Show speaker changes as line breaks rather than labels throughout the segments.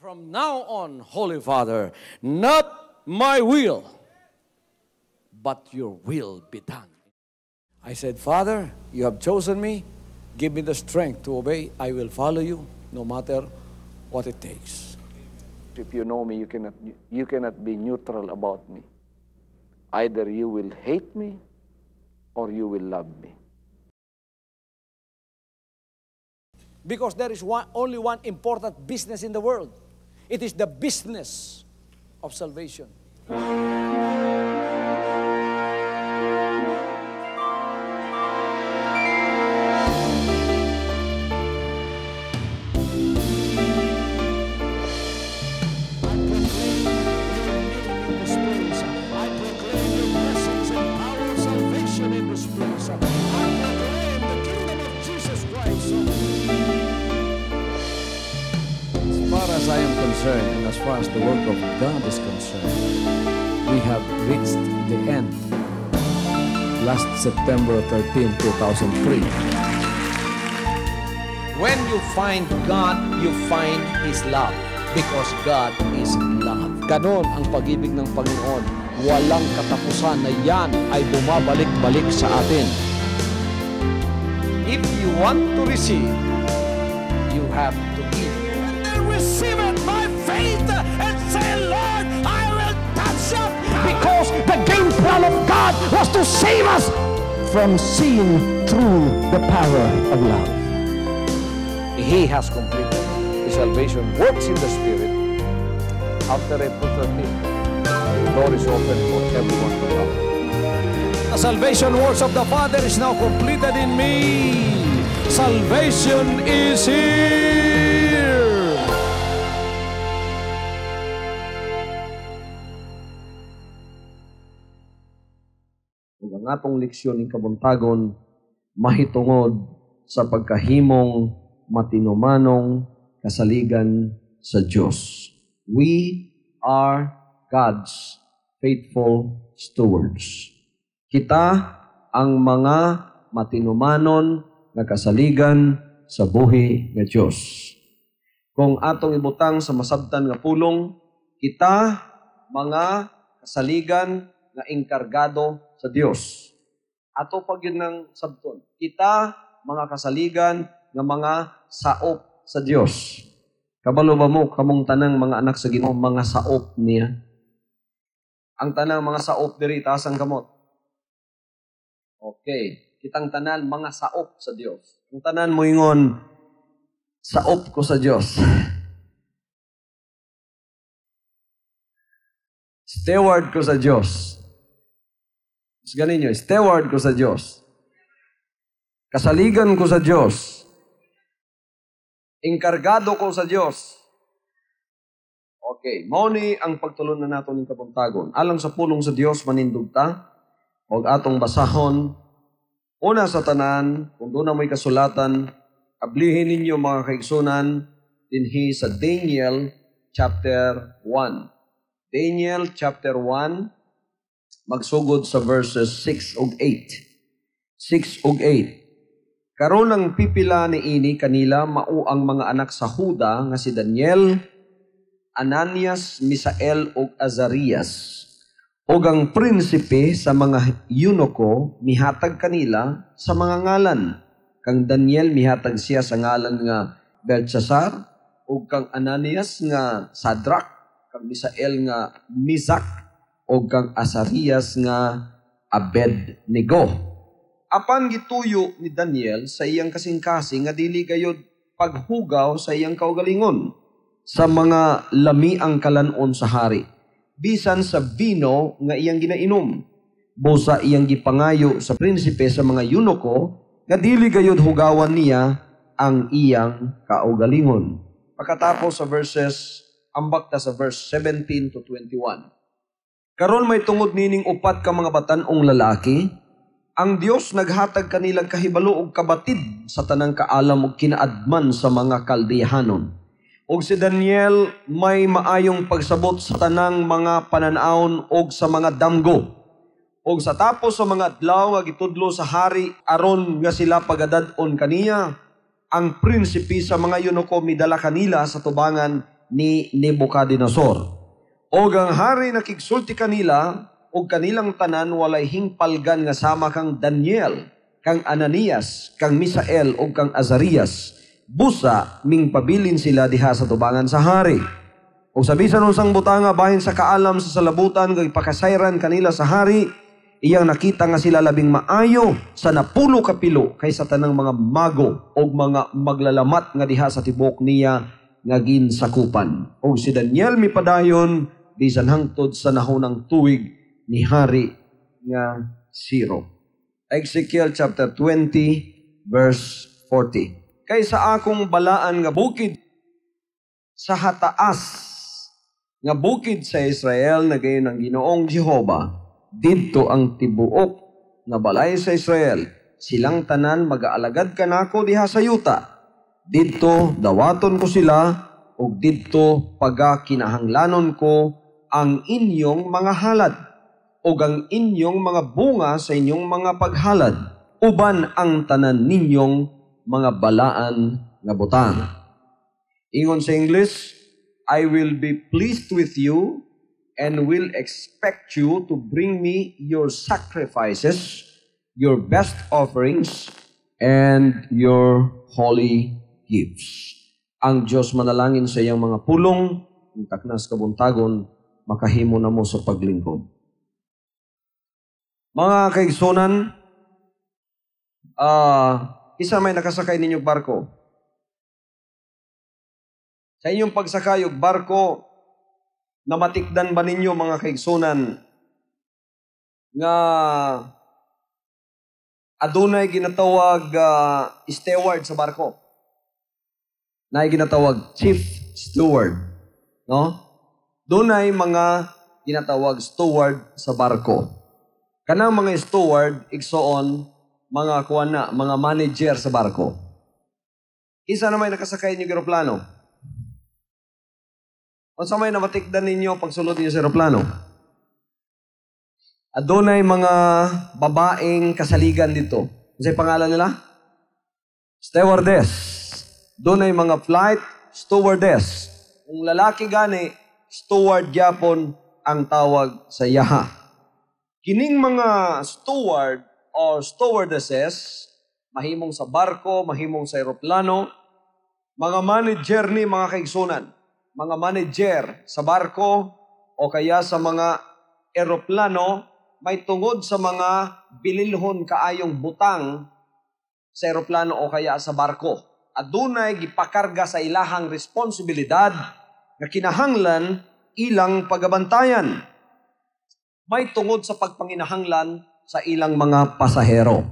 From now on, Holy Father, not my will, but your will be done. I said, Father, you have chosen me. Give me the strength to obey. I will follow you no matter what it takes.
If you know me, you cannot be neutral about me. Either you will hate me or you will love me.
Because there is only one important business in the world. It is the business of salvation. As I am concerned, and as far as the work of God is concerned, we have reached the end. Last September 13, 2003. When you find God, you find His love. Because God is love. Ganon ang pag-ibig ng Panginoon. Walang katapusan na yan ay bumabalik-balik sa atin. If you want to receive, you have to give. Receive it by faith and say, Lord, I will touch up. Because the game plan of God was to save us from seeing through the power of love. He has completed His salvation works in the Spirit. After April 13th, the door is open for everyone to come. The salvation works of the Father is now completed in me. Salvation is here. Ang atong leksyon ng kabuntagon mahitungod sa pagkahimong matinumanong kasaligan sa Diyos. We are God's faithful stewards. Kita ang mga matinumanon na kasaligan sa buhi nga Diyos. Kung atong ibutang sa masabtan nga pulong, kita mga kasaligan na enkargado sa Dios. Ato pag yun ng sabton. Kita, mga kasaligan, nga mga saop sa Dios. Kabalo ba mo, kamong tanang mga anak sa Ginoo, mga saop niya? Ang tanang mga saop diri, taas ang kamot. Okay. Kitang tanan, mga saop sa Dios. Ang tanan mo ingon, saop ko sa Dios. Steward ko sa Dios. Ganin nyo, steward ko sa Diyos. Kasaligan ko sa Diyos. Enkargado ko sa Diyos. Okay, mauni ang pagtulunan nato ng kabuntagon. Alang sa pulong sa Diyos, manindugta. Huwag atong basahon. Una sa tanan, kung doon na may kasulatan, ablihin ninyo mga kaigsunan, dinhi sa Daniel chapter 1. Daniel chapter 1, magsugod sa verses 6 ug 8. 6 ug 8. Karon ang pipila ni ini kanila mao ang mga anak sa Huda nga si Daniel, Ananias, Misael ug Azarias. Ug ang prinsipe sa mga eunuko mihatag kanila sa mga ngalan. Kang Daniel mihatag siya sa ngalan nga Belshazzar, ug kang Ananias nga Sadrak, kang Misael nga Mizak, o kang Azarias nga Abednego. Apan gituyo ni Daniel sa iyang kasing-kasing nga dili gayud paghugaw sa iyang kaugalingon sa mga lami ang kalanon sa hari. Bisan sa vino nga iyang ginainom. Busa iyang gipangayo sa prinsipe sa mga eunuko nga dili gayud hugawan niya ang iyang kaugalingon. Pagkatapos sa verses, ambak ta sa verse 17 to 21. Karon may tungod nining upat ka mga batan-ong lalaki, ang Dios naghatag kanilang kahibalo og kabatid sa tanang kaalam ug kinaadman sa mga Kaldehanon. Ug si Daniel may maayong pagsabot sa tanang mga pananaon ug sa mga damgo. Ug sa tapos sa mga adlaw nga gitudlo sa hari aron nga sila pagadad-on kaniya, ang prinsipe sa mga eunuko midala kanila sa tubangan ni Nebuchadnezzar. Og ang hari nakigsulti kanila, og kanilang tanan walay hingpalgan nga sama kang Daniel, kang Ananias, kang Misael, og kang Azarias. Busa, ming pabilin sila diha sa tubangan sa hari. O sabisan unsang butanga bahin sa kaalam sa salabutan, kay pakasayran kanila sa hari, iyang nakita nga sila labing maayo sa napulo kapilo kaysa tanang mga mago o mga maglalamat nga diha sa tibok niya nga ginsakupan. O si Daniel mipadayon bisan hangtod sa nahunang tuig ni hari nga Siro. Ezekiel chapter 20 verse 40. Kaysa akong balaan nga bukid sa hataas nga bukid sa Israel na gayon ang Ginoong Jehova, didto ang tibuok nga balay sa Israel, silang tanan mag-aalagad kanako diha sa yuta. Didto dawaton ko sila, ug didto pagakinahanglanon ko ang inyong mga halad, ug ang inyong mga bunga sa inyong mga paghalad, uban ang tanan ninyong mga balaan nga butang. Ingon sa English, I will be pleased with you and will expect you to bring me your sacrifices, your best offerings, and your holy gifts. Ang Diyos manalangin sa iyang mga pulong, ang taknas kabuntagon, makahimo na mo sa paglingkod. Mga kaigsunan, isa may nakasakay ninyong barko. Sa inyong pagsakay og barko, namatikdan ba ninyo mga kaigsunan nga adunay ginatawag steward sa barko? Na ginatawag chief steward, no? Dunay mga ginatawag steward sa barko. Kanang mga steward igsoon mga kuana, mga manager sa barko. Isa na may nakasakay niyo eroplano. Unsa may namatikdan ninyo pagsulod niyo sa eroplano? Adunay mga babaeng kasaligan dito. Unsay pangalan nila? Stewardess. Dunay mga flight stewardess. Kung lalaki gani, steward gyapon ang tawag sa yaha. Kining mga steward o stewardesses, mahimong sa barko, mahimong sa eroplano, mga manager ni mga kaigsunan. Mga manager sa barko o kaya sa mga eroplano, may tungod sa mga bililhon kaayong butang sa eroplano o kaya sa barko. Adunay gipakarga sa ilahang responsibilidad nga kinahanglan ilang pagabantayan. May tungod sa pagpanginahanglan sa ilang mga pasahero.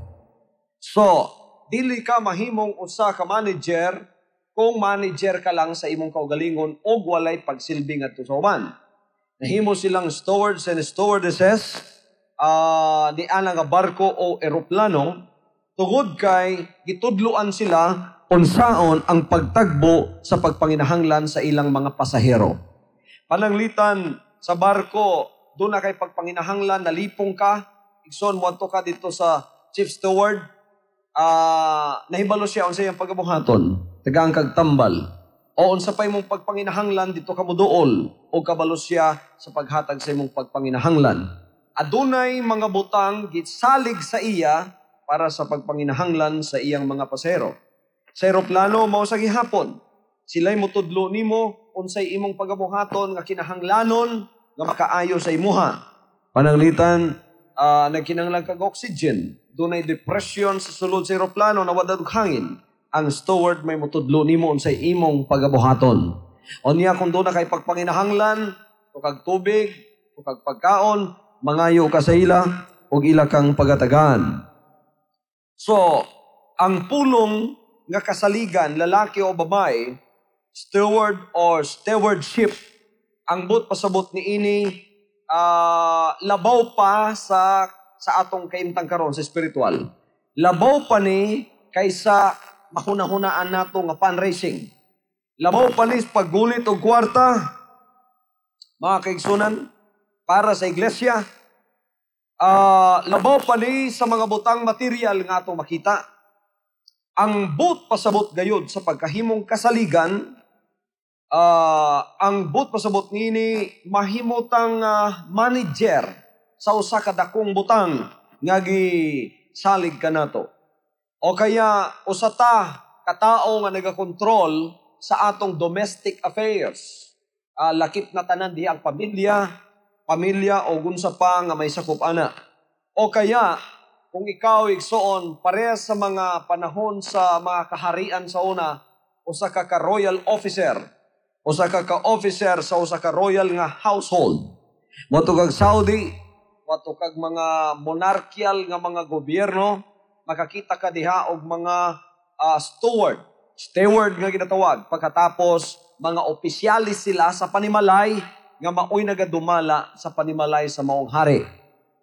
So, dili ka mahimong usa ka manager kung manager ka lang sa imong kaugalingon o walay pagsilbi ngadto sa uban. Nahimo silang stewards and stewardesses di ana nga barko o eroplano tungod kay gitudloan sila unsaon ang pagtagbo sa pagpanginahanglan sa ilang mga pasahero. Pananglitan sa barko, doon na kay pagpanginahanglan, nalipong ka, igsoon mo ato ka dito sa chief steward, nahibalo siya unsa iyang pagabuhaton. Tagang kagtambal. O unsa pay mong pagpanginahanglan dito ka muduol o kabalo siya sa paghatag sa imong pagpanginahanglan. Adunay mga butang gitsalig sa iya para sa pagpanginahanglan sa iyang mga pasahero. Sa eroplano mao sa gihapon. Sila'y mutudlo nimo unsay imong pagabuhaton nga kinahanglanon nga makaayo sa imuha. Pananglitan nagkinahanglan kag oxygen. Dunay depression sa sulod sa eroplano na wadad hangin. Ang steward may mutudlo nimo unsay imong pagabuhaton. Unya kung doon na kay pagpanginahanglan, o kag tubig, o kag pagkaon, mangayo ka sa ila, o ila kang pagatagan. So, ang pulong nga kasaligan, lalaki o babae, steward or stewardship, ang but pasabot ni ini, labaw pa sa atong kaimtang karon sa spiritual. Labaw pa ni kaysa mahuna-hunaan nato nga fundraising. Labaw pa ni paggulit og kwarta, mga kaigsunan, para sa iglesia. Labaw pa ni sa mga butang material nga atong makita. Ang but pasabot gayud sa pagkahimong kasaligan, ang but pasabot nini mahimutang manager sa usa ka dakong butang nga gisalig kanato. O kaya usa ta katao nga nagakontrol sa atong domestic affairs. Lakip na tanan diha ang pamilya o gunsa pa nga may sakop ana. O kaya kung ikaw igsuon parehas sa mga panahon sa mga kaharian sa una, usa ka royal officer, usa ka officer sa usa ka royal nga household. Moto kag Saudi, moto kag mga monarchical nga mga gobyerno, makakita ka diha og mga steward nga ginatawag. Pagkatapos mga opisyalis sila sa panimalay nga maoy nagadumala sa panimalay sa maong hari.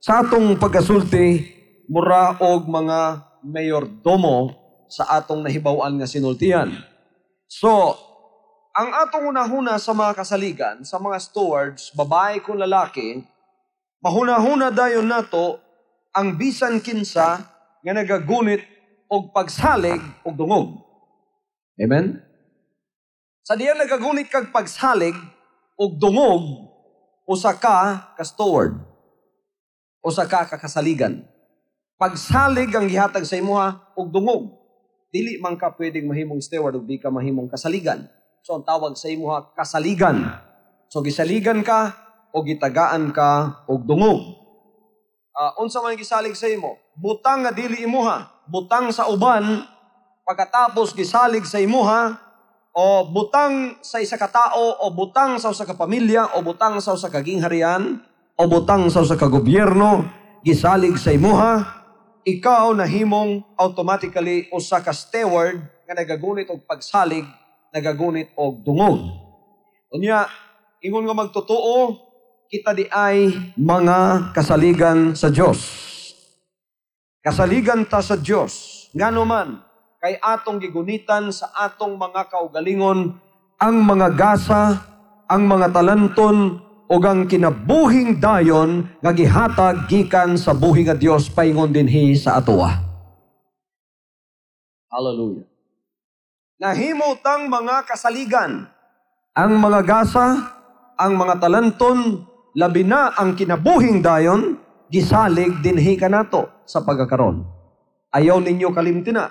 Sa atong pagkasulti, mura og mga mayordomo sa atong nahibaw-an nga sinultian. So, ang atong unahuna sa mga kasaligan, sa mga stewards, babae kung lalaki, mahuna-huna dayon nato ang bisan kinsa nga nagagunit og pagsalig og dungog. Amen? Sa diyan nagagunit kag pagsalig og dungog, usa ka steward, usa ka kasaligan. Pagsalig ang gihatag sa imuha og dungog. Dili man ka pwedeng mahimong steward ug di ka mahimong kasaligan. So ang tawag sa imuha kasaligan. So gisaligan ka o gitagaan ka og dungog. Unsa man gisalig sa imo? Butang nga dili imuha, butang sa uban, pagkatapos gisalig sa imuha, o butang sa isa ka tao, o butang sa usa ka pamilya, o butang sa usa ka gingharian, o butang sa usa ka gobyerno, gisalig sa imuha, ikaw nahimong automatically usa ka steward nga nagagunit og pagsalig, nagagunit og dungog. Unya, ingon nga magtotoo, kita di ay mga kasaligan sa Dios. Kasaligan ta sa Dios. Ngano man kay atong gigunitan sa atong mga kaugalingon ang mga gasa, ang mga talenton, o ang kinabuhing dayon nga gihatag gikan sa buhi nga Dios paingon dinhi sa atoa. Hallelujah. Nahimutang mga kasaligan, ang mga gasa, ang mga talenton, labi na ang kinabuhing dayon, gisalig dinhi kanato sa pagkakaron. Ayaw ninyo kalimtina.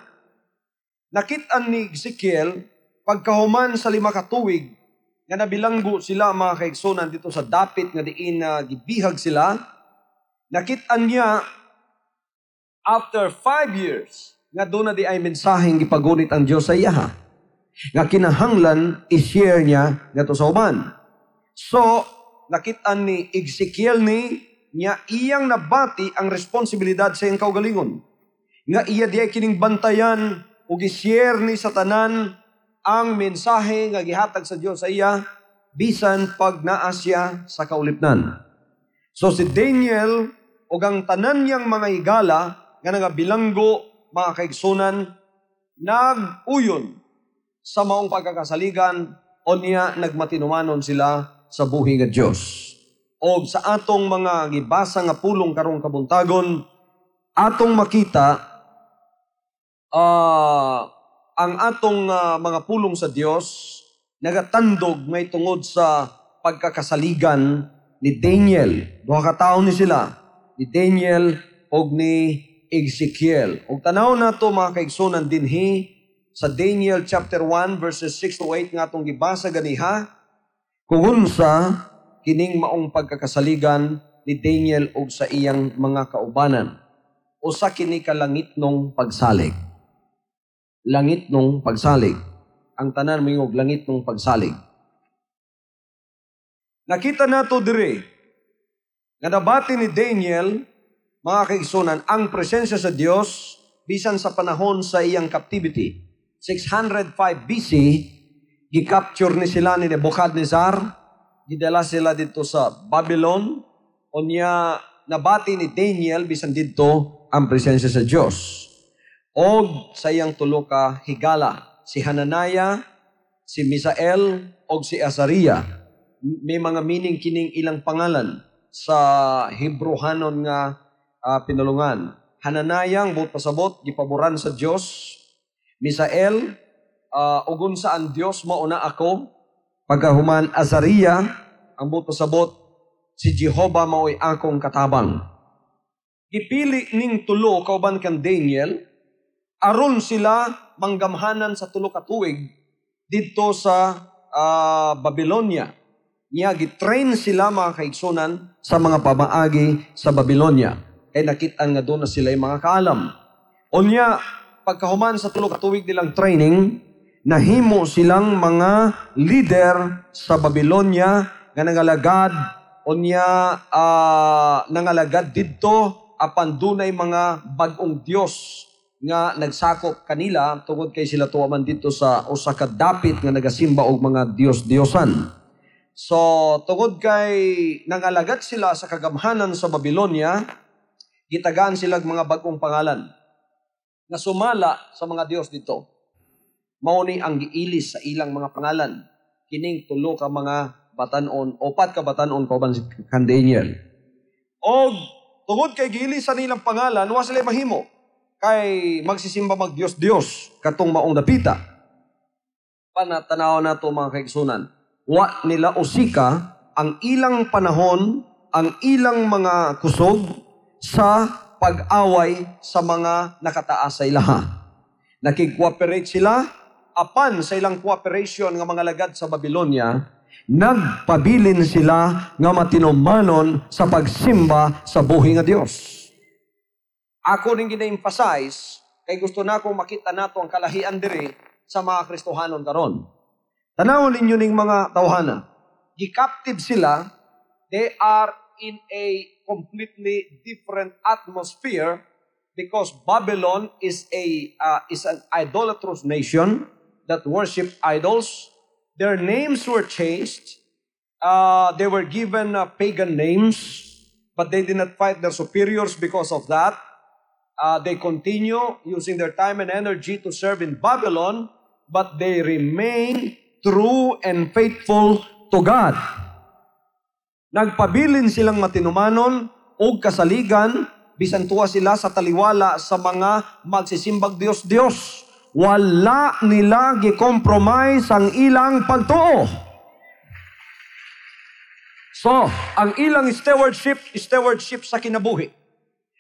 Nakit-an ni Ezekiel, pagkahuman sa 5 ka tuig, nga nabilanggo sila mga kaigsunan dito sa dapit nga diin na gibihag sila, nakit-an niya after 5 years nga doon na di ay mensaheng gipagunit ang Diyos sa iya. Nga kinahanglan i-share niya nga to sa uban. So, nakit-an ni Ezekiel niya iyang nabati ang responsibilidad sa iyang kaugalingon. Nga iya di ay kining bantayan o i-share ni sa tanan ang mensahe nga gihatag sa Dios sa iya bisan pag naa siya sa kaulipnan. So si Daniel ug ang tanan niyang mga higala nga nagabilanggo mga kaigsunan nag-uyon sa maong pagkakasaligan o niya nagmatinumanon sila sa buhi nga Dios. O sa atong mga gibasa nga pulong karong kabuntagon atong makita ang atong mga pulong sa Dios nagatandog may tungod sa pagkakasaligan ni Daniel. Duha ka tawo ni sila, ni Daniel og ni Ezekiel. Og tanaw nato mga kaigsunan dinhi sa Daniel chapter 1 verses 6 to 8 nga atong gibasa ganiha kung unsa kining maong pagkakasaligan ni Daniel og sa iyang mga kaubanan. Usa kini ka langitnong pagsalig. Langit nung pagsalig. Ang tanan mingog langit nung pagsalig. Nakita nato dire nga nabati ni Daniel, mga kaigsunan, ang presensya sa Dios bisan sa panahon sa iyang captivity. 605 BC, gicapture ni sila ni Nebuchadnezzar, gidala sila dito sa Babylon, o niya nabati ni Daniel bisan dito ang presensya sa Dios. Og sa iyang tulo ka higala, si Hananaya, si Misael, og si Azariah. May mga meaning kining ilang pangalan sa Hebrehanon nga pinulungan. Hananaya, ang buot pasabot, gipaboran sa Dios. Misael, ugon sa ang Dios mauna ako. Pagkahuman Azariah, ang buto sabot, si Jehovah mao'y akong katabang. Gipili ning tulo kauban kan Daniel, aron sila manggamhanan sa tulo ka tuig dito sa Babylonia. Niya gitrain sila mga kaigsunan sa mga pamaagi sa Babylonia. Kay nakitaan nga doon na sila yung mga kaalam. Unya, pagkahuman sa tulo ka tuig nilang training, nahimo silang mga leader sa Babylonia nga nangalagad unya nangalagad didto apan dunay mga bag-ong Dios nga nagsakop kanila tungod kay sila tuwaman dito sa usa ka dapit nga nagasimba og mga Dios-Diosan. So tungod kay nangalagad sila sa kagamhanan sa Babylonia, gitagaan sila mga bag-ong pangalan nga sumala sa mga Dios dito. Mao ni ang giilis sa ilang mga pangalan. Kining tulo ka mga batanon, opat ka batanon kauban si kan Daniel. Og tungod kay giilis sa nilang pangalan, wa sila mahimo kay magsisimba mag Dios katong maong dapita. Panatanaw na to mga kaigsunan. Wa nila usika ang ilang panahon, ang ilang mga kusog sa pag-away sa mga nakataas sa ilaha. Nakig-cooperate sila, apan sa ilang cooperation ng mga lagad sa Babylonia, nagpabilin sila nga matinumanon sa pagsimba sa buhi nga Dios. Ako rin gina-emphasize, kay gusto na akong makita nato ang kalahian diri sa mga Kristohanon karon. Tanawon ninyo ning mga tawhana. Gi-captive sila, they are in a completely different atmosphere because Babylon is an idolatrous nation that worship idols. Their names were changed. They were given pagan names, but they did not fight their superiors because of that. They continue using their time and energy to serve in Babylon, but they remain true and faithful to God. Nagpabilin silang matinumanon o kasaligan, bisan tuwa sila sa taliwala sa mga magsisimbag Dios. Wala nila gi-compromise ang ilang pagtuo. So, ang ilang stewardship sa kinabuhi.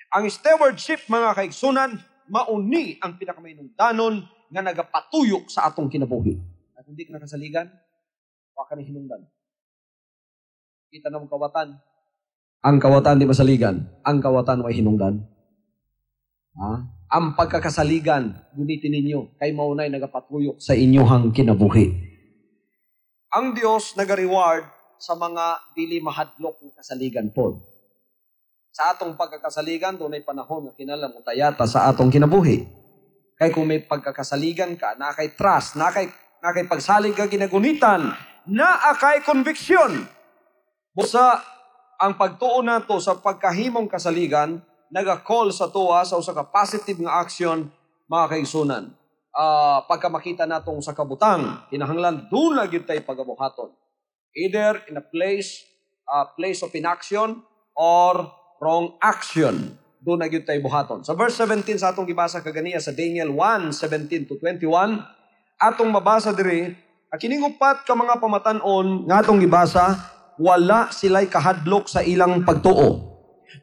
Ang stewardship, mga kaigsunan, mauni ang pinakaminungdanon nga nagapatuyok sa atong kinabuhi. At hindi ka nakasaligan, waka na hinungdan. Kita na mong kawatan. Ang kawatan di masaligan. Ang kawatan ay hinungdan. Ang pagkakasaligan, gunitin ninyo, kay maunay nagapatuyok sa inyohang kinabuhi. Ang Diyos nag-reward sa mga dili mahadlok ng kasaligan po. Sa atong pagkakasaligan, doon ay panahon na kinalamutayata sa atong kinabuhi. Kaya kung may pagkakasaligan ka, nakay trust, nakay pagsalig ka ginagunitan, naakay conviction. Busa, ang pagtuon nato sa pagkahimong kasaligan, naga-call sa tuwa sa usa ka positive nga action, mga kaigsunan. Pagka makita natong sa kabutang, kinahanglan doon lagi tayo pagabuhaton. Either in a place of inaction or wrong action. Doon lagi tayo buhaton. Sa verse 17 sa atong gibasa kaganiya sa Daniel 1:17-21, atong mabasa diri, kining upat ka mga pamatanon nga atong gibasa, wala sila'y kahadlok sa ilang pagtuo.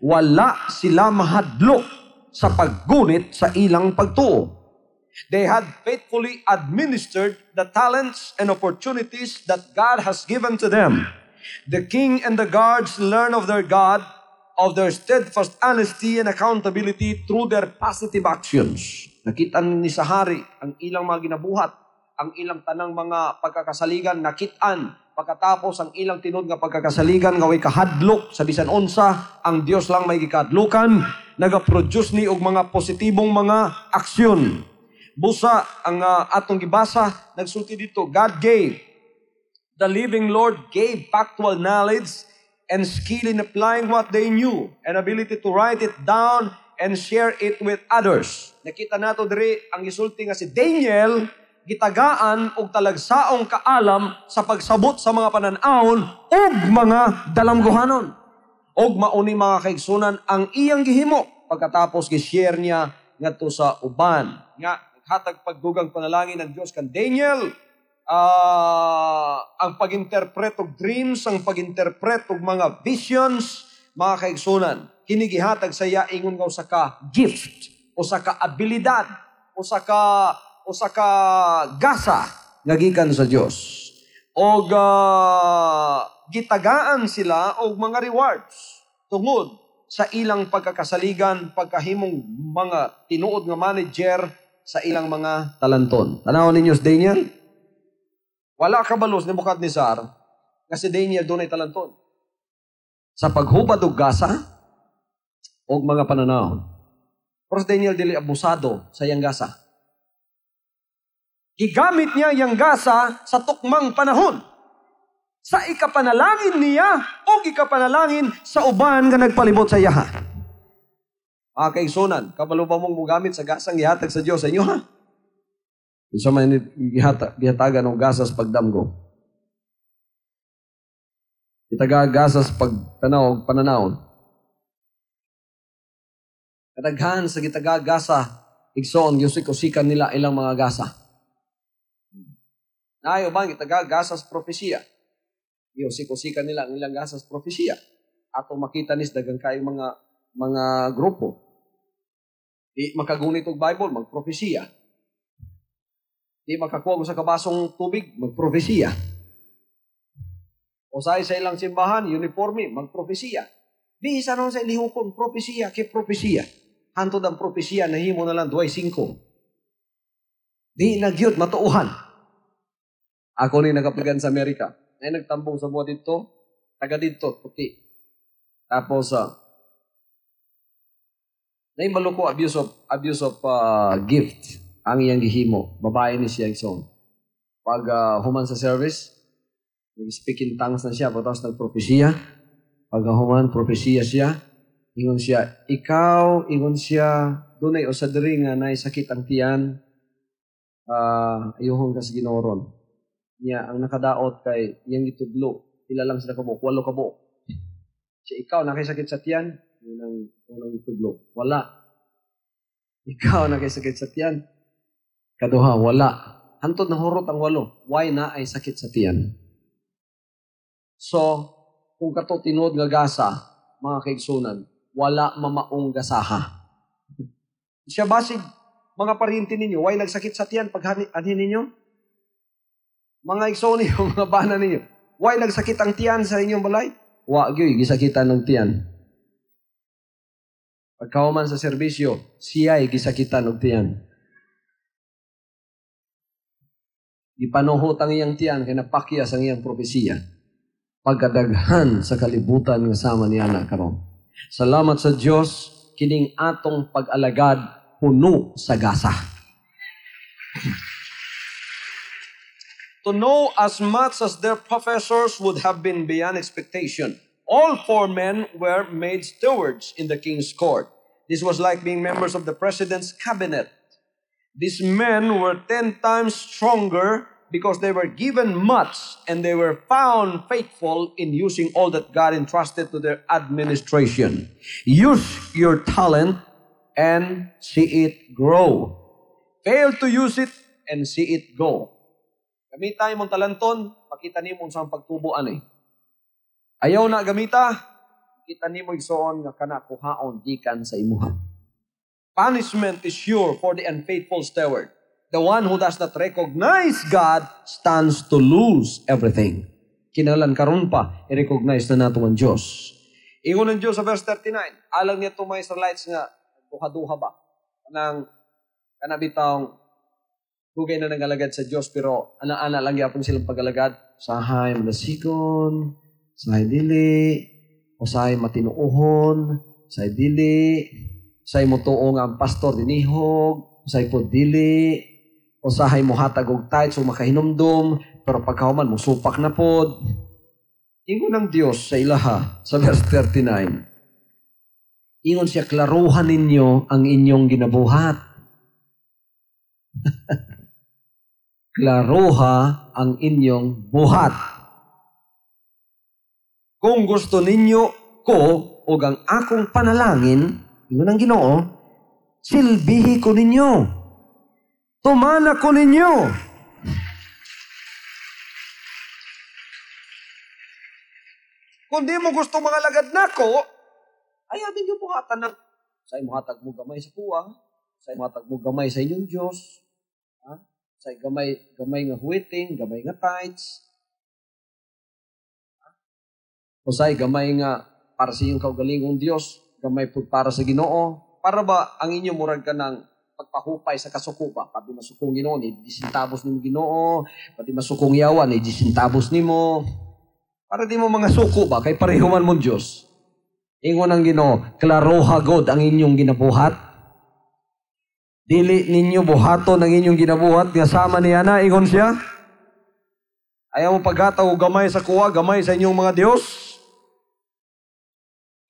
Wala sila mahadlok sa paggunit sa ilang pagtuo. They had faithfully administered the talents and opportunities that God has given to them. The king and the guards learn of their God, of their steadfast honesty and accountability through their positive actions. Nakita ni sa hari ang ilang mga ginabuhat, ang ilang tanang mga pagkakasaligan, nakitaan. Pagkatapos ang ilang tinud nga pagkakasaligan nga way kahadlok sa bisan unsa, ang Dios lang may gikadlukan, nagaproduce ni og mga positibong mga aksyon. Busa ang atong gibasa nagsulti dito, God gave, the living Lord gave factual knowledge and skill in applying what they knew, and ability to write it down and share it with others. Nakita nato diri ang gisulti nga si Daniel, gitagaan og talagsaong kaalam sa pagsabot sa mga panan-awon ug mga dalangguhanon. Og mauni mga kaigsunan ang iyang gihimo pagkatapos gi-share niya ngadto sa uban. Nga hatag pagdugang panalangin ng Dios kan Daniel, ang pag-interpret og dreams, ang pag-interpret og mga visions, mga kaigsunan, kinigihatag sa iya ingon nga usa ka gift, usa ka abilidad, usa ka gasa nga gikan sa Dios. Og gitagaan sila og mga rewards tungod sa ilang pagkakasaligan, pagkahimong mga tinuod nga manager sa ilang mga talanton. Tanawon ninyo si Daniel? Wala kabalos ni Nebukadnezar nga si Daniel dunay talanton. Sa paghubad og gasa og mga pananaw. Pero si Daniel dili abusado sa iyang gasa. Gigamit niya yung gasa sa tukmang panahon. Sa ikapanalangin niya o ikapanalangin sa uban nga nagpalibot sa iya. Mga kaigsunan, kabalo ba mong mugamit sa gasang gihatag sa Diyos sa inyo, ha? Isa man gihatagan ng gasa sa pagdamgo. Gasa sa pagtanaw, pananaw. Kadaghan sa gasa, igsoon, yusik-usikan nila ilang mga gasa. Nayo bang gasa sa propesiya? Yusik-usikan nila ang ilang gasa sa propesiya. Ato makita nis dagang kayo mga grupo. Di makagunit og Bible, magpropesiya. Di makakuha sa kabasong tubig, magpropesiya. O sa ilang simbahan, uniforme, magpropesiya. Di isa naman sa ilihukon, propesiya, kay propesiya. Hantod ang propesiya, nahimo na lang 2.5. Di nagyot, matuuhan. Ako ni nakapigan sa Amerika. Ay nagtambong sa buwan dito, taga dito, puti. Tapos, naibalo ko abuse of gift ang iyang gihimo. Babae ni siya isong. Pag human sa service, nag-speak in tongues na siya, tapos nagpropesiya. Pag human, propesiya siya. Ingon siya, ikaw, ingon siya, dunay o sa diri nga naisakit ang tiyan, ayuhong kas ginoron. Niya, ang nakadaot kay iyang itudlo, pila lang sila kabuk, 8 kabuk. Siya, ikaw, nakisakit sa tiyan, unang itudlo. Wala. Ikaw, nakisakit sa tiyan. Kaduha, wala. Hantod na hurot ang 8. Why na ay sakit sa tiyan? So, kung kato tinuod nga gasa, mga kaigsunan, wala mamaong gasaha. Siya basig, mga parinti ninyo, why nagsakit sa tiyan pag anhin ninyo? Mga igsoon ninyo, mga bana ninyo, why nagsakit ang tiyan sa inyong balay? Wagyoy, gisakitan ng tiyan. Pagkahuman sa serbisyo, siya'y gisakitan ng tiyan. Ipanuhot ang iyang tiyan, kaya napakyas ang iyang propesiya. Pagkadaghan sa kalibutan ng sama niya na karon. Salamat sa Diyos, kining atong pag-alagad puno sa gasa. To know as much as their professors would have been beyond expectation. All 4 men were made stewards in the king's court. This was like being members of the president's cabinet. These men were 10 times stronger because they were given much and they were found faithful in using all that God entrusted to their administration. Use your talent and see it grow. Fail to use it and see it go. Gamitay mong talanton, pakita ni mong sa pagtubuan eh. Ayaw na gamita, kita ni mo igsoon nga kana kuhaon gikan sa imuha. Punishment is sure for the unfaithful steward. The one who does not recognize God stands to lose everything. Kinahanglan karon pa i-recognize na nato ang Dios. Ingon ng Dios sa verse 39, alang niya to mga Israelites nga duha-duha ba nang kanabitawng hugay na nagalagad sa Diyos, pero ana-ana lang yapon silang pagalagad. Sahay manasikon, sahay dili, o sahay matinuuhon, sahay dili, sahay motuo nga ang pastor dinihog, sahay po dili, o sahay mohatag og tithe so makahinumdum, pero pagkahuman musupak na pod. Ingon ng Diyos sa ilaha, sa verse 39, ingon siya, klaruhan ninyo ang inyong ginabuhat. Klaruha ang inyong buhat. Kung gusto ninyo ko o ang akong panalangin, yun ang Ginoo, silbihi ko ninyo. Tumana ko ninyo. Kung di mo gusto mga lagad nako, ayaw din yung buhatan ng sa imuhatag mo gamay sa kuwa, sa imuhatag mo gamay sa inyong Diyos, ha? Sa gamay nga huwiting, gamay nga tithes, o sa gamay nga para sa inyong kaugalingong Diyos, gamay po para sa Ginoo, para ba ang inyo murag ka ng pagpahupay sa kasuko ba? Pati masukong Ginoo, ni disintabos nimo Ginoo, pati masukong yawan, ni disintabos nimo. Para di mo mga suko ba, kay pareho man mo Diyos. Ingon ang Ginoo, klaroha God ang inyong ginabuhat. Dili ninyo buhaton ang inyong ginabuhat, nga sama niya na, ingon siya. Ayaw mo paggataw gamay sa kuwa, gamay sa inyong mga Diyos.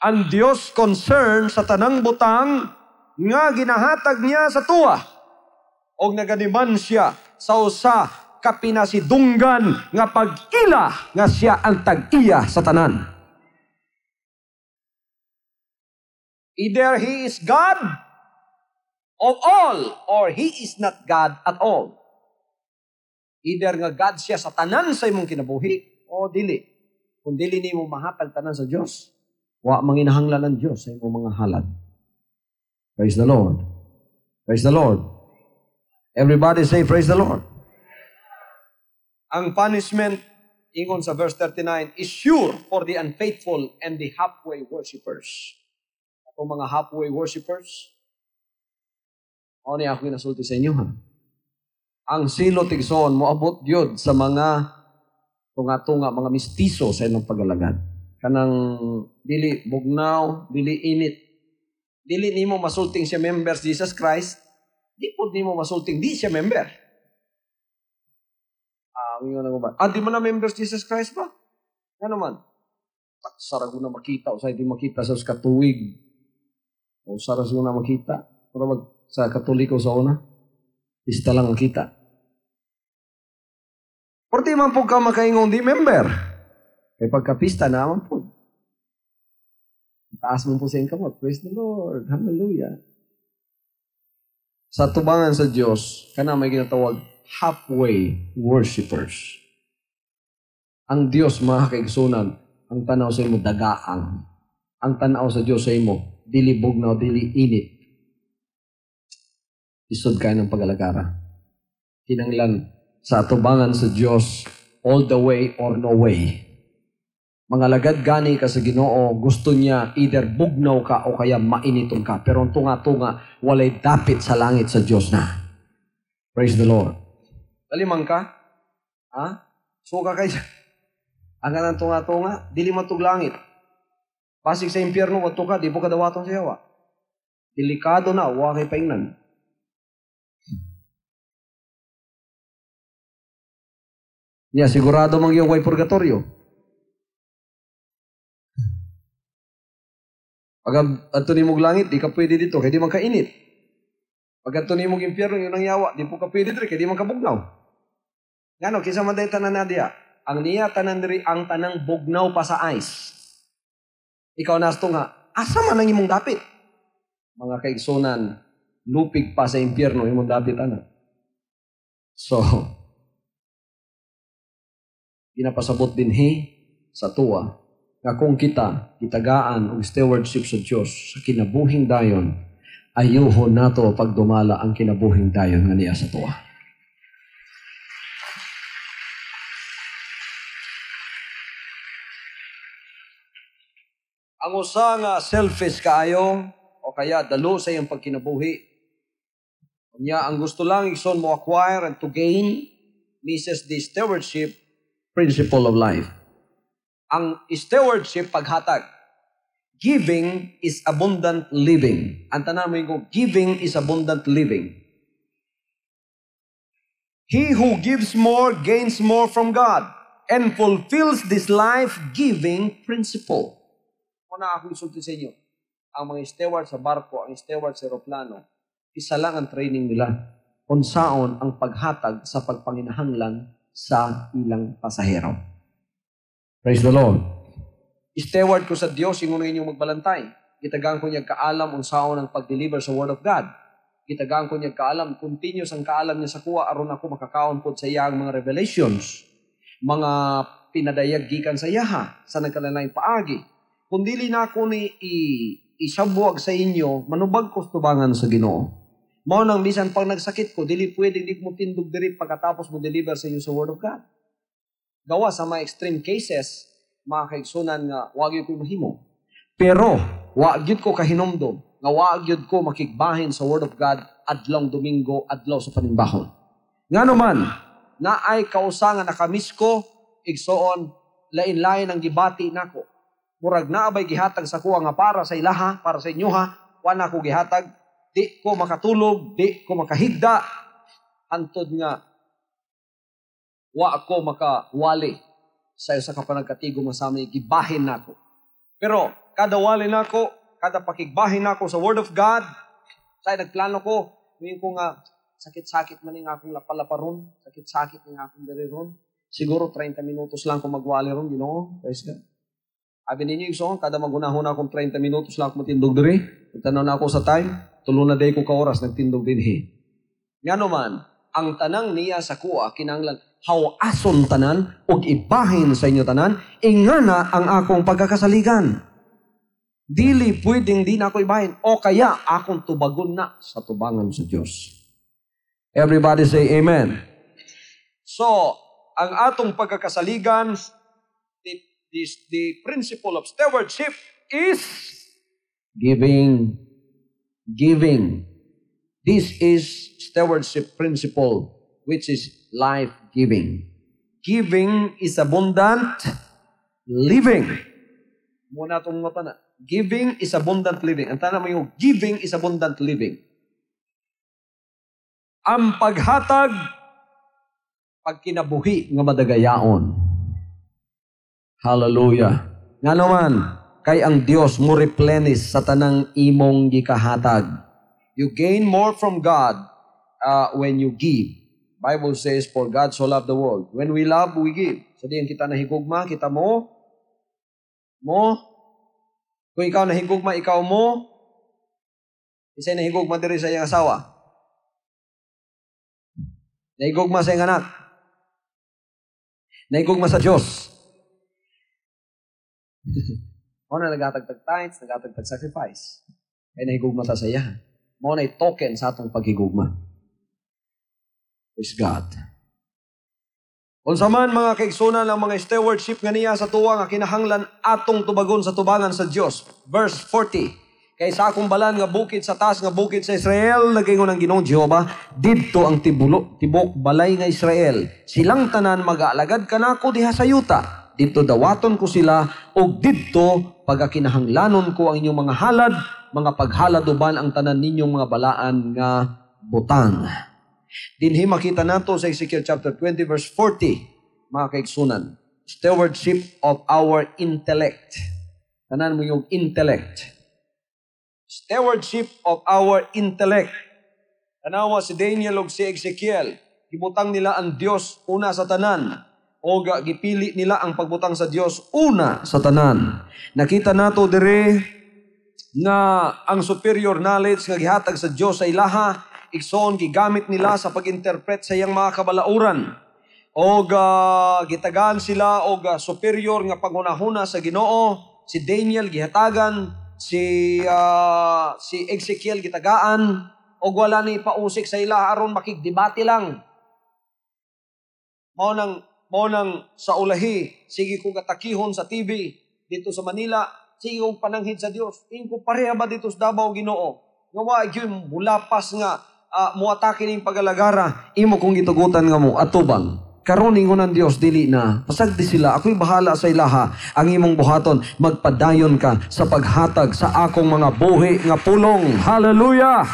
Ang Diyos concern sa tanang butang nga ginahatag niya sa tuwa. O naganiman siya sa usa kapinasidunggan nga pag-ila nga siya ang tag-iya sa tanan. Either He is God of all or He is not God at all. Either nga God siya sa tanan sa imong kinabuhi o dili. Kung dili nimo mahatag tanan sa Dios, wa manginahanglan ng Dios sa imong mga halad. Praise the Lord. Praise the Lord. Everybody say praise the Lord. Ang punishment, ingon sa verse 39, is sure for the unfaithful and the halfway worshipers. Atong mga halfway worshipers, o niya ako inasulti sa inyo ha. Ang silo tigsoon, moabot yun sa mga tunga-tunga, mga mistiso sa inyong pag-alagad. Kanang dili bugnaw, dili init. Dili nimo masulting siya members Jesus Christ, di po nimo masulting di siya member. Di mo na members Jesus Christ ba? Ano man? Sarag mo na makita o sa hindi makita sa katuwig. O sarag mo na makita. Pero sa katoliko sa una, isa lang ang kita. Porti man po ka makaingong di member. Kaya pagkapista naman po. Taas mo po sa kamot. Praise the Lord. Hallelujah. Sa tubangan sa Diyos, kana may ginatawag halfway worshipers. Ang Diyos, mga kaigsunan, ang tanaw sa imo dagaang. Ang tanaw sa Diyos sa imo, dili bugnaw, dili init. Isod kayo ng pag-alagara. Kinanglan sa atubangan sa Diyos, all the way or no way. Mga lagad gani ka sa Ginoo, gusto niya either bugnaw ka o kaya mainitong ka. Pero ang tunga-tunga, walay dapit sa langit sa Diyos na. Praise the Lord. Talimang ka? Ha? Suka kayo. Ang ganang tunga-tunga, dili matug langit. Pasig sa impyerno, wato ka, di po kadawaton sa yawa. Delikado na, huwag kay paingnan. Yeah, sigurado mang yung way purgatorio. Pag ato ni mong langit, di ka pwede dito, kaya di man kainit. Pag ato ni mong impyerno, yun ang yawa, di po ka pwede dito, kaya di man kabugnaw. Ngano, kisa man tayo tanan na diya, ang niya tanan diri, ang tanang bugnaw pa sa ice. Ikaw nasto nga, asa man ang imong dapit? Mga kaigsunan, lupig pa sa impyerno, imong dapit, ana. So, pinapasabot din sa tuwa, nga kung kita, kitagaan o stewardship sa Diyos sa kinabuhing dayon, ayuhon nato pagdumala ang kinabuhing dayon nga niya sa tuwa. Ang usa nga selfish kaayo o kaya dalo sa iyang pagkinabuhi. Kanya ang gusto lang igsoon mo acquire and to gain misses the stewardship principle of life. Ang stewardship paghatag. Giving is abundant living. Ang tanan mo yung giving is abundant living. He who gives more gains more from God and fulfills this life-giving principle. Muna ako isulti sa inyo. Ang mga steward sa barko, ang steward sa aeroplano, isa lang ang training nila. Kung saan ang paghatag sa pagpanginahanglan sa ilang pasahero. Praise the Lord. Steward ko sa Diyos, yung una inyong magbalantay. Gitagaan ko niya kaalam kung saan ang pag-deliver sa Word of God. Gitagaan ko niya kaalam, continuous ang kaalam niya sa kuwa, aron ako makakaon po sa iyang mga revelations. Mga pinadayag gikan sa yaha sa nagkalain paagi. Kung dili na ako ni isabuag sa inyo, manubag ko tubangan sa Ginoo. Mao nang bisan pag nagsakit ko, dili pwede di mo tindog diri pagkatapos mo deliver sa inyo sa Word of God. Gawa sa mga extreme cases, mga kaigsunan nga wag gyud ko mahimo. Pero wag gyud ko kahinomdom, nga wag gyud ko makigbahin sa Word of God adlong Domingo, adlaw sa panimbahon. Ngano man, naay kausa nga nakamiss ko, igsoon, lain-lain ang gibati nako. Murag naabay gihatag sa kuha nga para sa ilaha, para sa inyo ha, wala ko gihatag, di ko makatulog, di ko makahigda, antod nga, wa ako makawali sa isa ka panagkatigo masami, gibahin nako. Pero, kada wali nako, kada pakigbahin nako sa Word of God, sa nagplano ko, ngayon ko nga, sakit-sakit man yung akong lapalaparon, sakit-sakit yung akong diriron, siguro 30 minutos lang kung magwali ron, Ginoo, praise God. Abi ninyo yung kada magunahon akong 30 minutos lang akong matindog diri. Tanaw na ako sa time, tulo na day ko ka oras, nagtindog din he. Ngano man, ang tanang niya sa kuha, kinanglan, hawason tanan, og ibahin sa inyo tanan, ingana ang akong pagkakasaligan. Dili pwedeng di na ako ibahin, o kaya akong tubagon na sa tubangan sa Diyos. Everybody say amen. So, ang atong pagkakasaligan, the principle of stewardship is giving. Giving. This is stewardship principle, which is life-giving. Giving is abundant living. Muna itong mata na. Giving is abundant living. Ang tanong mo yung giving is abundant living. Ang paghatag, pagkinabuhi nga madagayaon. Hallelujah. Nga naman, kay ang Dios mo replenish sa tanang imong gikahatag. You gain more from God when you give. Bible says, for God so loved the world. When we love, we give. So diyan kita nahigugma, kita mo. Kung ikaw nahigugma, ikaw mo. Isa'y nahigugma diri sa iyang asawa. Nahigugma sa iyang anak. Nahigugma sa Diyos. Mo na nagatagtag tithes, nagatagtag sacrifice. Kaya nahigugma ta sa iya. Mo na token sa atong paghigugma. Praise God. Unsa man mga kaigsunan ang mga stewardship nga niya sa tuwa nga kinahanglan atong tubagon sa tubangan sa Dios. Verse 40. Kay sa akong balan nga bukid sa taas nga bukid sa Israel, nagingon ang Ginoong Jehova, didto ang tibok balay nga Israel. Silang tanan mag-aalagad kanako diha sa yuta. Dito dawaton ko sila, o dito pagakinahanglanon ko ang inyong mga halad, mga paghalad uban ang tanan ninyong mga balaan nga butang. Dinhi makita nato sa Ezekiel chapter 20 verse 40, mga kaigsunan. Stewardship of our intellect. Tanan mo yung intellect. Stewardship of our intellect. Tanawa si Daniel o si Ezekiel, gibutang nila ang Dios una sa tanan. O gipili nila ang pagbutang sa Dios una sa tanan. Nakita nato dire na ang superior knowledge nga gihatag sa Dios sa ilaha, igsoon gigamit nila sa pag-interpret sa iyang mga kabalauran. O gitagan sila og superior nga pangunahuna sa Ginoo. Si Daniel gihatagan, si Ezekiel gitagaan, og wala ni pausik sa ilaha aron makigdebate lang. Mao nang sa ulahi, sige kong katakihon sa TV dito sa Manila, sige kong pananghid sa Dios. Ingko pareha ba dito sa Davao Ginoo? Nga wa gyud mulapas nga muatake ning pagalagara, imo kong gitugutan nga mo atubang. Karon ingon ang Dios dili na. Pasagdi sila, ako'y bahala sa ilaha. Ang imong buhaton, magpadayon ka sa paghatag sa akong mga buhi nga pulong. Hallelujah!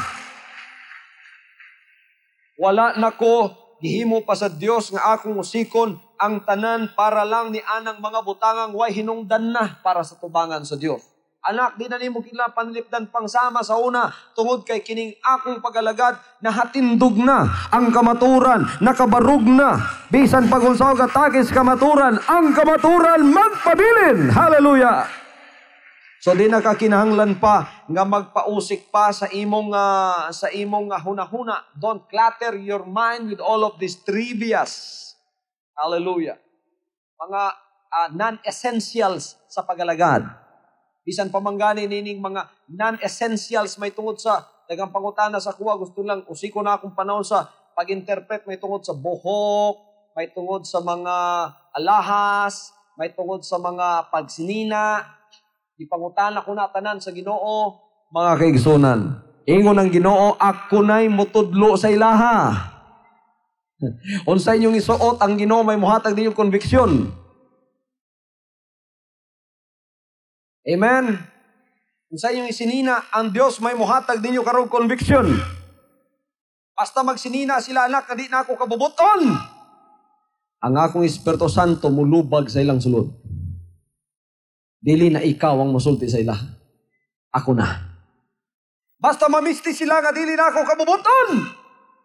Wala nako gihimo pa sa Dios nga akong usikon ang tanan para lang ni anang mga butangang way hinungdan na para sa tubangan sa Dios. Anak, di na nimo kila panlipdan pangsama sa una tungod kay kining akong pagalagad na hatindog na ang kamaturan, nakabarug na. Bisan pagunsaw ka takis kamaturan, ang kamaturan magpabilin. Hallelujah! So di na kakinahanglan pa nga magpausik pa sa imong hunahuna. Don't clutter your mind with all of these trivias. Hallelujah. non-essentials sa pagalagad. Bisan pamanggani nining mga non-essentials may tungod sa dagang pangutana sa kuha, gusto lang usiko na akong panahon sa pag-interpret, may tungod sa buhok, may tungod sa mga alahas, may tungod sa mga pagsinina. Ipangutana ko na tanan sa Ginoo, mga kaigsunan. Ingon ang Ginoo, ako na'y mutudlo sa ilaha. Unsa inyong isuot, ang Ginoo may muhatag ninyong konviksyon. Amen? Unsa inyong isinina, ang Dios may muhatag ninyo karong konviksyon. Basta magsinina sila, anak, na di na ako kabubuton. Ang akong Espiritu Santo mulubag sa ilang sulod. Dili na ikaw ang musulti sa ilaha. Ako na. Basta mamisti sila nga dili na ako kabubuton.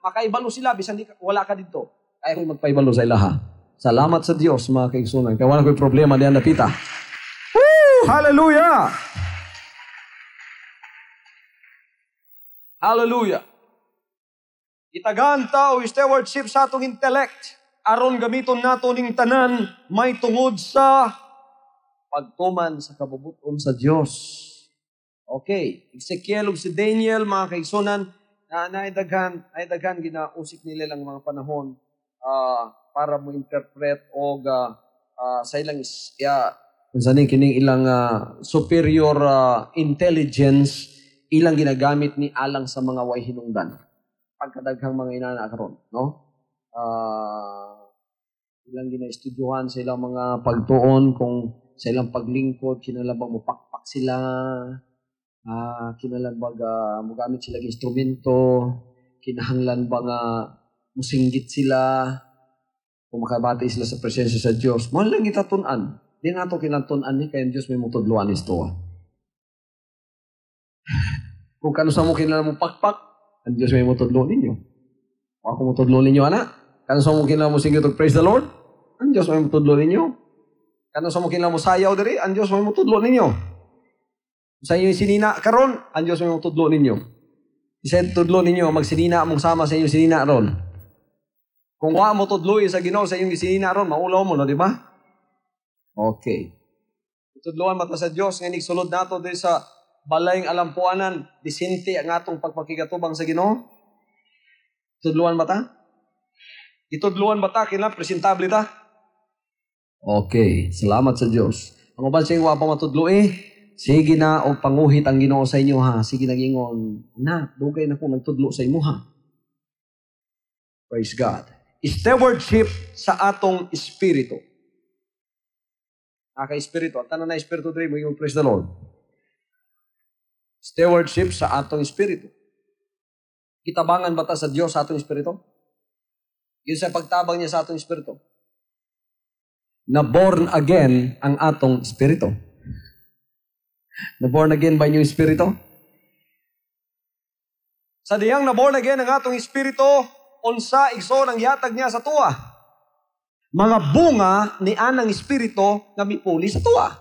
Makaibalo sila, bisan wala ka dito. Kaya ko magpaibalo sa ilaha. Salamat sa Diyos, mga kaigsunan. Kaya wala ko'y problema diyan napita. Woo! Hallelujah! Hallelujah! Itagaan ta o stewardship sa atong intellect. Aron gamiton nato ning tanan, may tungod sa pagtuman sa kabubuton sa Diyos. Okay, Ezekiel ug si Daniel, mga kaigsunan, na daghan ginausik nila lang mga panahon para mo interpret o sa ilang kining ilang superior intelligence ilang ginagamit ni alang sa mga way hinungdan. Pagkadaghang mga inana karon, no? Ilang ginaestudyuhan sa ilang mga pagtuon kung sa ilang paglingkod kinalabang mo pakpak sila. Kinalang baga mugamit sila ng instrumento, kinahanglan ba nga musinggit sila, kung makabati sila sa presensya sa Diyos. Mo lang itatunan. Di nga ito kinatunan ni kaya Diyos may mutudluan isto. Kung kano sa mo kinalang mo pakpak, ang Diyos may mutudlo ninyo. O ako mutudlo ninyo, anak. Kano sa mo kinalang mo singgit og praise the Lord, ang Diyos may mutudlo ninyo. Kano sa mo kinalang mo sayaw diri, ang Diyos may mutudlo ninyo. Sa inyo sinina karon, ang Diyos may tutudlo ninyo. Isa tutudlo ninyo, magsinina mong sama sa inyo sinina ron. Kung wa mo tudloy sa Ginoo sa inyong sinina ron, maulaw mo, no, di ba? Okay. Tutudloan mata sa Diyos, nga sulod nato din sa balayng alampuanan, disente ang atong pagpakigatubang sa Ginoo. Tutudloan mata? Itudloan mata, kailan presentable ta? Okay, salamat sa Diyos. Ang uban siyang wa pa matudlo sige na o panguhit ang Ginoo sa inyo ha. Sige na gingon, na, dugay na po nagtudlo sa imo ha. Praise God. Stewardship sa atong espiritu. Espiritu. At na espiritu diri mo yung praise the Lord. Stewardship sa atong espiritu. Kitabangan ba ta sa Dios sa atong espiritu? Yun sa pagtabang niya sa atong espiritu. Na born again ang atong espiritu. Na born again ba inyong espiritu? Sa diyang na born again ang atong espiritu, unsa igsoon ang yatag niya sa tuwa. Mga bunga ni anang espiritu nga mipuli sa tuwa.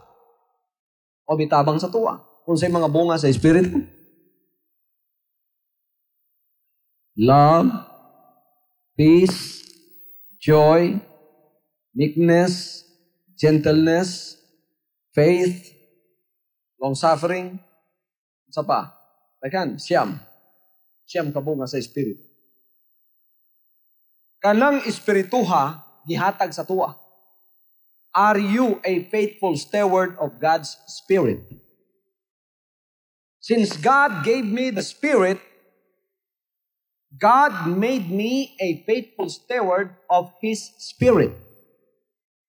O bitabang sa tuwa. Unsay mga bunga sa espiritu? Love, peace, joy, meekness, gentleness, faith, long-suffering, sa pa? Takan, siyam. Siyam kabunga sa espiritu. Kanang espirituha, gihatag sa tuwa. Are you a faithful steward of God's Spirit? Since God gave me the Spirit, God made me a faithful steward of His Spirit.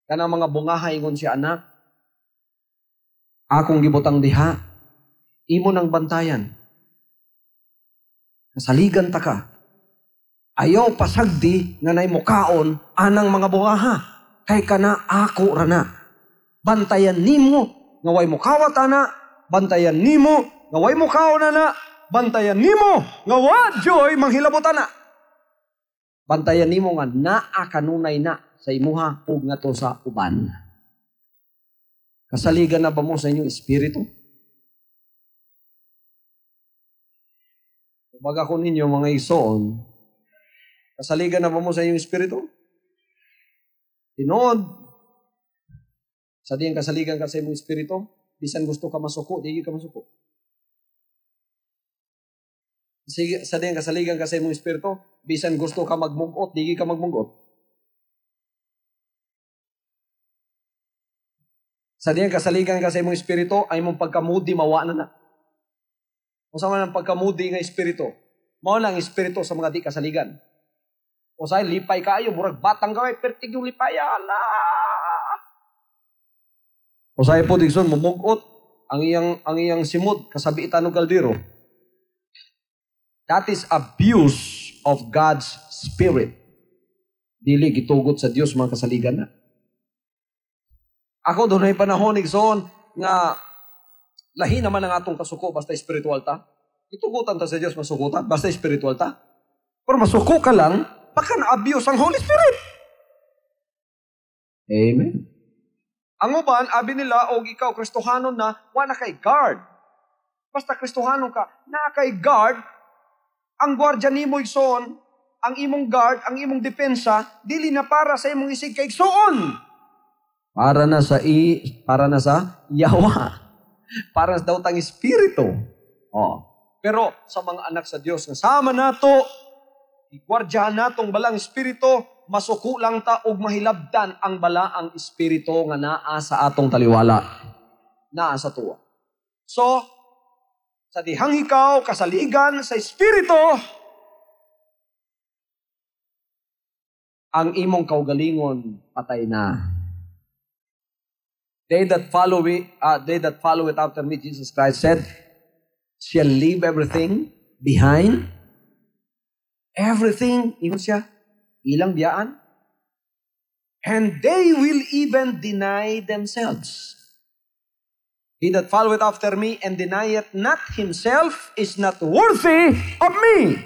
Kanang mga bungaha, ingon siya, anak, akong gibutang diha, imo ng bantayan. Kasaligan ta ka. Ayaw pasagdi nga nay mukaon anang mga bungaha. Kay kana ako rana. Bantayan nimo nga way mukawat ana. Bantayan nimo nga way mukaon ana. Bantayan nimo nga wa joy manghilabot ana. Bantayan nimo nga naa kanunay na sa imuha ug ngadto sa uban. Kasaligan na ba mo sa inyong espiritu? Baga ko ninyo mga isoon, kasaligan na ba mo sa inyong espiritu? Tinod. Sa diyang kasaligan ka sa imong espiritu, bisan gusto ka masuko, di ka masuko. Sa diyang kasaligan ka sa imong espiritu, bisan gusto ka magmugot, di ka magmugot. Sa diyang kasaligan ka sa imong espiritu, ay mong pagkamudi, mawa na. Kung saan man ang pagkamudi nga espiritu, mao lang espiritu sa mga di kasaligan. O sa lipay kayo, murag batang gaway, pertig yung lipay, ala. O sa po, digson, mumugot, ang iyang simod, kasabitan ng kaldero. That is abuse of God's Spirit. Dili gitugot sa Dios mga kasaligan na. Ako doon ay panahon, digson, nga lahi naman ang atong kasuko, basta spiritual ta. Itugutan ta sa Dios, masukutan, basta spiritual ta. Pero masuko ka lang, baka na-abuse ang Holy Spirit. Amen. Ang uban, abi nila, o ikaw, Kristohanon na, wala kay guard. Basta Kristohanon ka, na kay guard, ang gwardya ni mo igsoon, ang imong guard, ang imong depensa, dili na para sa imong isig kay igsoon. Para na sa yawa. Para daw tang espiritu. Oh. Pero sa mga anak sa Dios, nasama nato, igwardyahan natong balang espiritu, masuko lang ta og mahilabdan ang balaang espiritu nga naa sa atong taliwala. Naa sa tuwa. So, sa dihang ikaw, kasaligan sa espiritu, ang imong kaugalingon patay na. They that follow it after me, Jesus Christ said, shall leave everything behind. Everything, ingon siya, ilang biyaan. And they will even deny themselves. He that followeth after me and denieth not himself is not worthy of me.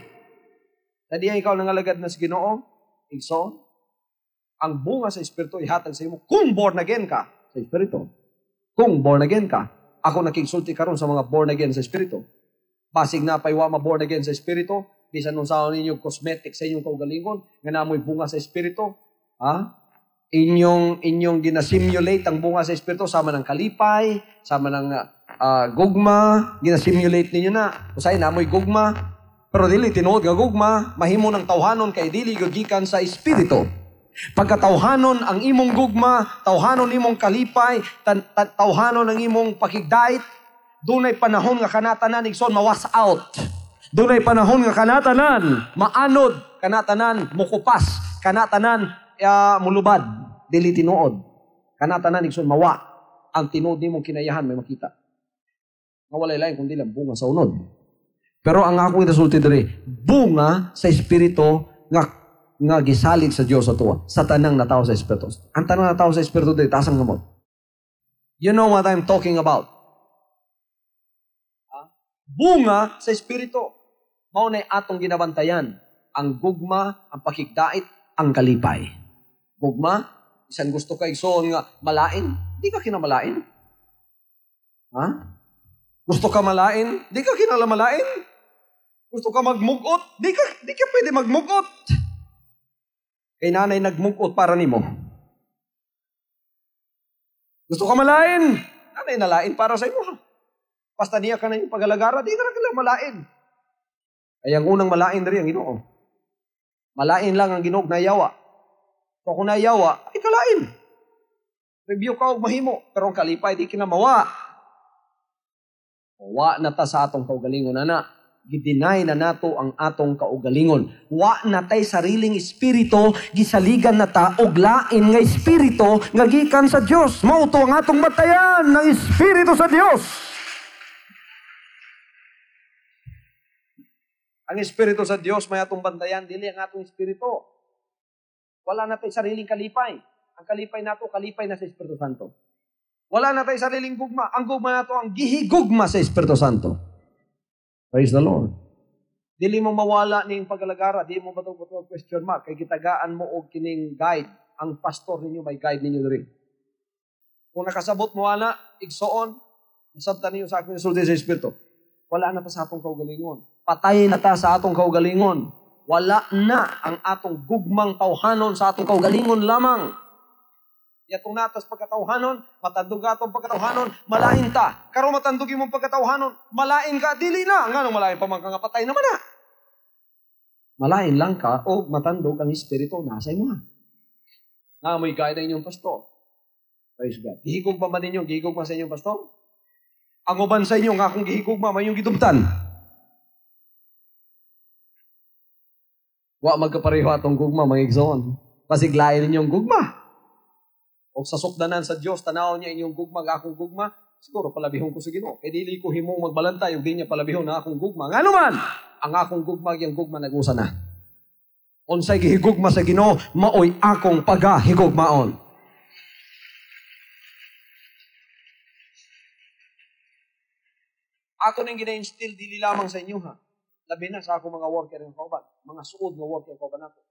Tadi ikaw nangalagad na sa Ginoo, igsoon, ang bunga sa Espiritu ihatag sa imo kung born again ka sa Espiritu. Kung born again ka, ako nakigsulti karon sa mga born again sa Espiritu. Basig na paywa ma-born again sa Espiritu, bisan nung sa ninyo cosmetic sa inyong kaugalingon, nga namoy bunga sa Espiritu, inyong ginasimulate ang bunga sa Espiritu, sama ng kalipay, sama ng gugma, ginasimulate ninyo na. Usay, namoy gugma, pero dili tinuod nga gugma, mahimo ng tawhanon kay dili gikan sa Espiritu. Pagkatawhanon ang imong gugma, tawhanon imong kalipay, tawhanon ang imong pakigdait, dunay panahon nga kanatanan igsoon mawas out. Dunay panahon nga kanatanan maanod, kanatanan mukupas, kanatanan mulubad, dili tinuod. Kanatanan igsoon mawa. Ang tinuod nimong kinayahan may makita. Mawalay lain kundi lang bunga sa unod. Pero ang akong resulti diri, bunga sa espiritu nga gisalig sa Dios sa tuwa. Sa tanang natawo sa espiritu. Ang tanang natawo sa espiritu diri tasang gamot. You know what I'm talking about? Bunga sa espiritu. Mao na atong ginabantayan. Ang gugma, ang pakigdait, ang kalipay. Gugma, isan gusto ka igsoon nga malain, di ka kinamalain. Gusto ka malain, di ka kinalamalain. Gusto ka magmugot, di ka pwede magmugot. Kay nanay nagmugot para nimo. Gusto ka malain, nanay nalain para sa imo. Basta niya ka na yung pagalagara, di ka na malain. Ay ang unang malain rin ang Ginoo. Malain lang ang Ginoo na yawa. Kung nayawa, ay kalain. Review ka og mahimo, pero ang kalipay di kinamawa. Wa na ta sa atong kaugalingon ana. Gidinay na nato ang atong kaugalingon. Wa na tay sariling espiritu, gisaligan na ta og lain nga espiritu nga gikan sa Dios. Mao to ang atong batayan ng espiritu sa Dios. Ang espiritu sa Dios may atong bantayan, dili ang atong espiritu. Wala na tayo sariling kalipay. Ang kalipay nato, kalipay na sa Espiritu Santo. Wala na tayo sariling gugma. Ang gugma nato, ang gihigugma sa Espiritu Santo. Praise the Lord. Dili mo mawala ning pagalagara, di mo bato question mark, kay gitagaan mo og kining guide. Ang pastor ninyo may guide ninyo diri. Kung nakasabot mo ana, igsoon, nasabtan ninyo sa aking resulti sa Espiritu. Wala na ta sa atong kaugalingon. Patay na ta sa atong kaugalingon. Wala na ang atong gugmang tawhanon sa atong kaugalingon lamang. Yatong natas pagkatawhanon, matandog atong pagkatawhanon, malain ta. Karon matandog imong pagkatawhanon, malain ka, dili na. Nga malain pa man ka nga patay naman na. Malain lang ka o matandog ang espiritu nasa imo. Nga mo'y gaya na inyong pastor. Praise God. Gihigog pa ba ninyo? Gihigog pa sa inyong pastor? Ang uban sa inyo, nga kung gihigog ma, may yung gidumtan. Wa magkapareho atong gugma, mga igsoon. Pasiglayan ninyong gugma. O sa sukdanan sa Diyos, tanaw niya inyong gugma, akong gugma, siguro palabihon ko sa Ginoo. Kaya dili ko himong magbalantay, yung di niya palabihon na akong gugma. Nga naman, ang akong gugma, yung gugma nag-usa na. Unsay gihigugma sa Ginoo, maoy akong pagahigugmaon. Ako nang gina-instill, dili lamang sa inyo ha. Labi na sa akong mga worker ng kauban, mga suod nga worker ng kauban ako.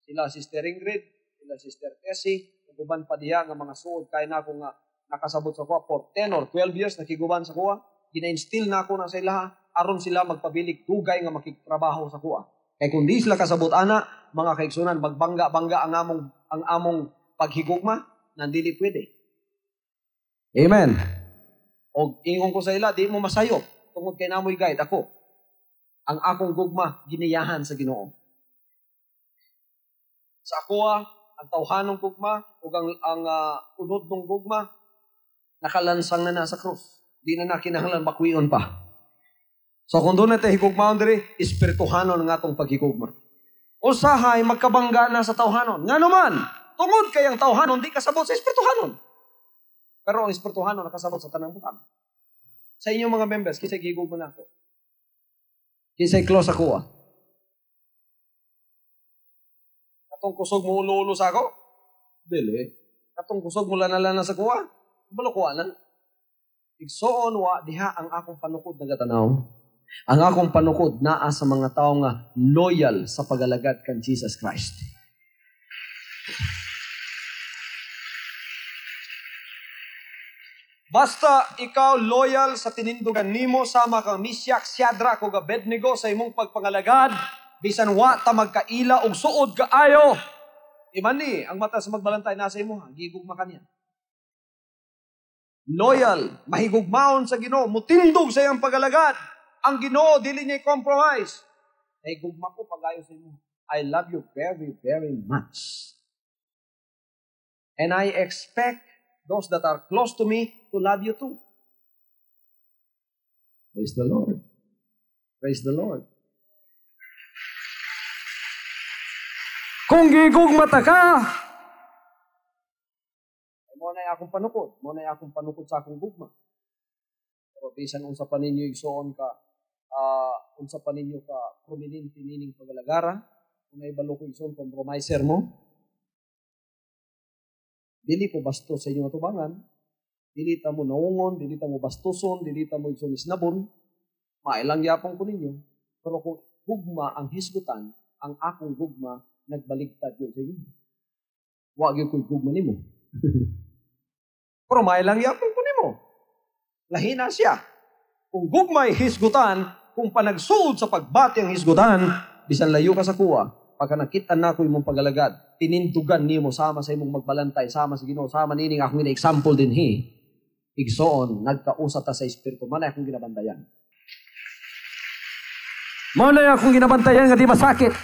Sila Sister Ingrid, sila Sister Tessie, uban pa diha nga mga suod kay na ako nga nakasabot sa kuha for 10 or 12 years nakiguban sa kuha. Gina-instill na ako na sa ilaha aron sila magpabilik dugay nga makitrabaho sa kuha. Kay kung di sila kasabot ana, mga kaigsunan, magbangga-bangga ang among paghigugma, nandili pwede. Amen. Og ingon ko sa ila, di mo masayo tungod kay namoy guide ako. Ang akong gugma giniyahan sa Ginoo. Sa kuha ang tawhanong gugma o ang unod ng gugma, nakalansang na nasa krus. Di na nakinahanglan bakwion pa. So kung doon natin higugmaon diri, espirituhanon ng atong paghigugma. Usahay, magkabangga na sa tawhanon. Nga naman, tungod kayang tawhanon, di kasabot sa espirituhanon. Pero ang espirituhanon nakasabot sa tanang butang. Sa inyong mga members, kisay higugma na ako. Kisay close ako Katong kusog mo ulo-ulo sa ako? Dili. Katong kusog mo lana-lana sa kuha? Balukuanan. Igsoon wa diha ang akong panukod nagatanaw. Ang akong panukod naa sa mga tao nga loyal sa pagalagad kan Jesus Christ. Basta ikaw loyal sa tinindugan nimo sama kang Misyak, Shadrach ug Abednego sa imong pagpangalagad, bisan wa ta magkaila og suod kaayo. Iman ni ang mata sa magbalantay nasa imo, gigugma kaniya. Loyal, mahigugmaon sa Ginoo, mutindog sa iyang pagalagad. Ang Ginoo dili niya compromise. Mahigugma ko pagayo sa imo. I love you very, very much. And I expect those that are close to me to love you too. Praise the Lord. Praise the Lord. Kung gigugmata ka, mo na akong panukod. Mo na akong panukod sa akong gugma. Pero bisan unsa pa ninyo igsoon ka, unsa pa ninyo ka prominente nining pagalagara, kung naibalo ko igsoon compromiser mo, dili ko bastos sa inyong atubangan, dili ta mo naungon, dili ta mo bastuson, dili ta mo igsoon isnabon, mailang yapon ko ninyo. Pero kung gugma ang hisgutan, ang akong gugma, nagbaligtad yun sa inyo. Wag yung gugma nimo. Pero may lang yapon ko nimo. Lahi na siya. Kung gugmay hisgutan, kung panagsuod sa pagbati ang hisgutan, bisan layo ka sa kuwa, pagka nakita na ko imong pagalagad, tinindugan nimo sama sa imong magbalantay, sama sa Ginoo, sama nining akong ina-example din igsoon, nagkausat ta sa Espiritu. Manay akong ginabantayan. Manay akong ginabantayan nga di masakit.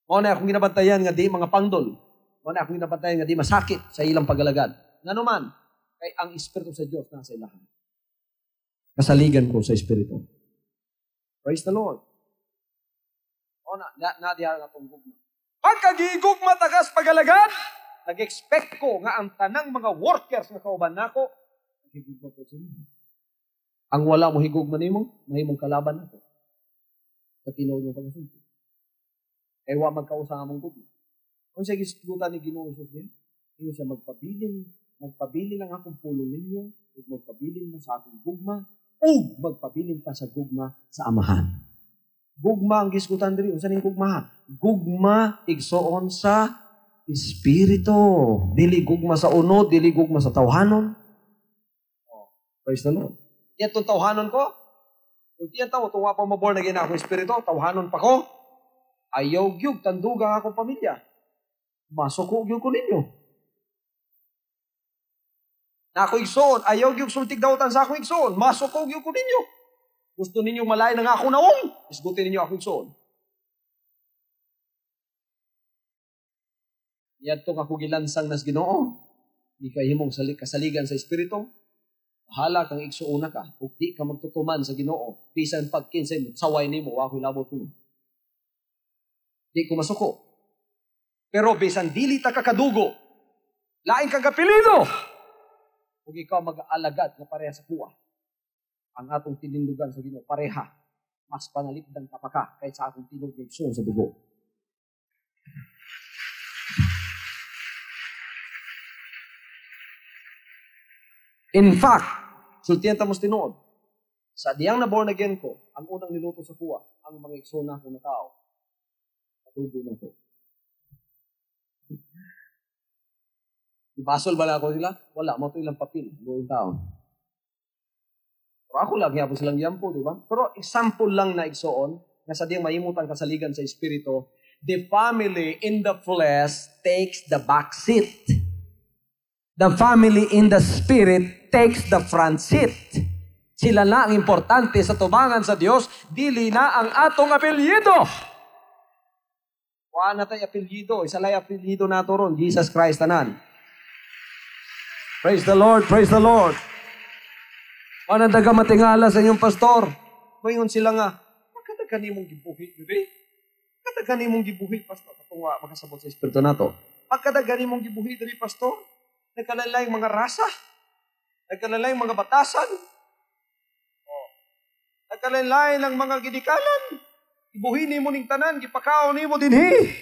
Manay akong ginabantayan nga di mga pangdol. Manay akong ginabantayan nga di masakit sa ilang pagalagad. Nga naman, kay ang Espiritu sa Diyos nasa ilahan. Kasaligan ko sa Espiritu. Praise the Lord. O na diha nga itong gugma. Pagkagigugma tagas pagalagad, nag-expect ko nga ang tanang mga workers nga kauban nako, higugma ko sa inyo. Ang wala mo higugma nimo, mahimong kalaban nako. Sa tinuod mo pag-asunto. Kaya wa magkausa nga mong gugma. Kung siya gisgutan ni Ginoo Hesus niya, hindi siya magpabilin ang akong pulong ninyo, ug magpabilin mo sa akong gugma, ug magpabilin ka sa gugma sa amahan. Gugma ang gisgutan diri, unsa ning gugma? Gugma igsoon sa Espiritu. Dili gugma sa unod, dili gugma sa tawhanon. Praise the Lord. Itong tawhanon ko, kung tiyan tao, tuwa pa maborn na gina akong Espiritu, tawhanon pa ko, ayaw gyud tandugang akong pamilya. Masuko gyud ko ninyo. Na ako igsoon, ayaw yung sultig dautan sa ako igsoon, masukog yung ko ninyo. Gusto ninyo malay na nga ako naong, isgutin ninyo ako igsoon. Yan itong ako gilansang nas Ginoo. Di ka himong kasaligan sa Espiritu. Bahala kang igsuuna ka. Kung di ka magtutuman sa Ginoo, bisan pagkinsay mo, saway ni mo, ako'y labot mo. Di ko masuko. Pero bisan dili ta kakadugo, lain kang kapilido. Kung ikaw mag-aalagad na pareha sa kuwa, ang atong tinindugan sa Ginoo, pareha, mas panalipdan ka pa ka kahit sa atong tinug na igsoon sa dugo. In fact, sultihan ta mos tinuod, sa diyang na born again ko, ang unang niluto sa kuwa, ang mga iksona ko na tao, katubo na ko. Ibasol ba na ako sila? Wala, mo ito ilang papel, buong taon. Pero ako lang, po silang yampo, di ba? Pero example lang na igsoon, na sa diyang maimutan kasaligan sa Espiritu, the family in the flesh takes the back seat. The family in the Spirit takes the front seat. Sila na ang importante sa tubangan sa Diyos, dili na ang atong apelyido. Wala na tayo apelyido. Isa lang apelyido nato ron, Jesus Christ tanan. Praise the Lord, praise the Lord. Wala daga matingala sa inyong pastor. Mayon sila nga, magkatagan mong gibuhit, bebe. Magkatagan mong gibuhit, pastor. Kung makasabot sa Espiritu nato. Magkatagan mong gibuhit, dali, pastor. Nagkalalay mga rasa. Nagkalalay mga batasan. Nagkalalay ng mga gidikalan. Ibuhini mo ning tanan, gipakaon ni mo dinhi.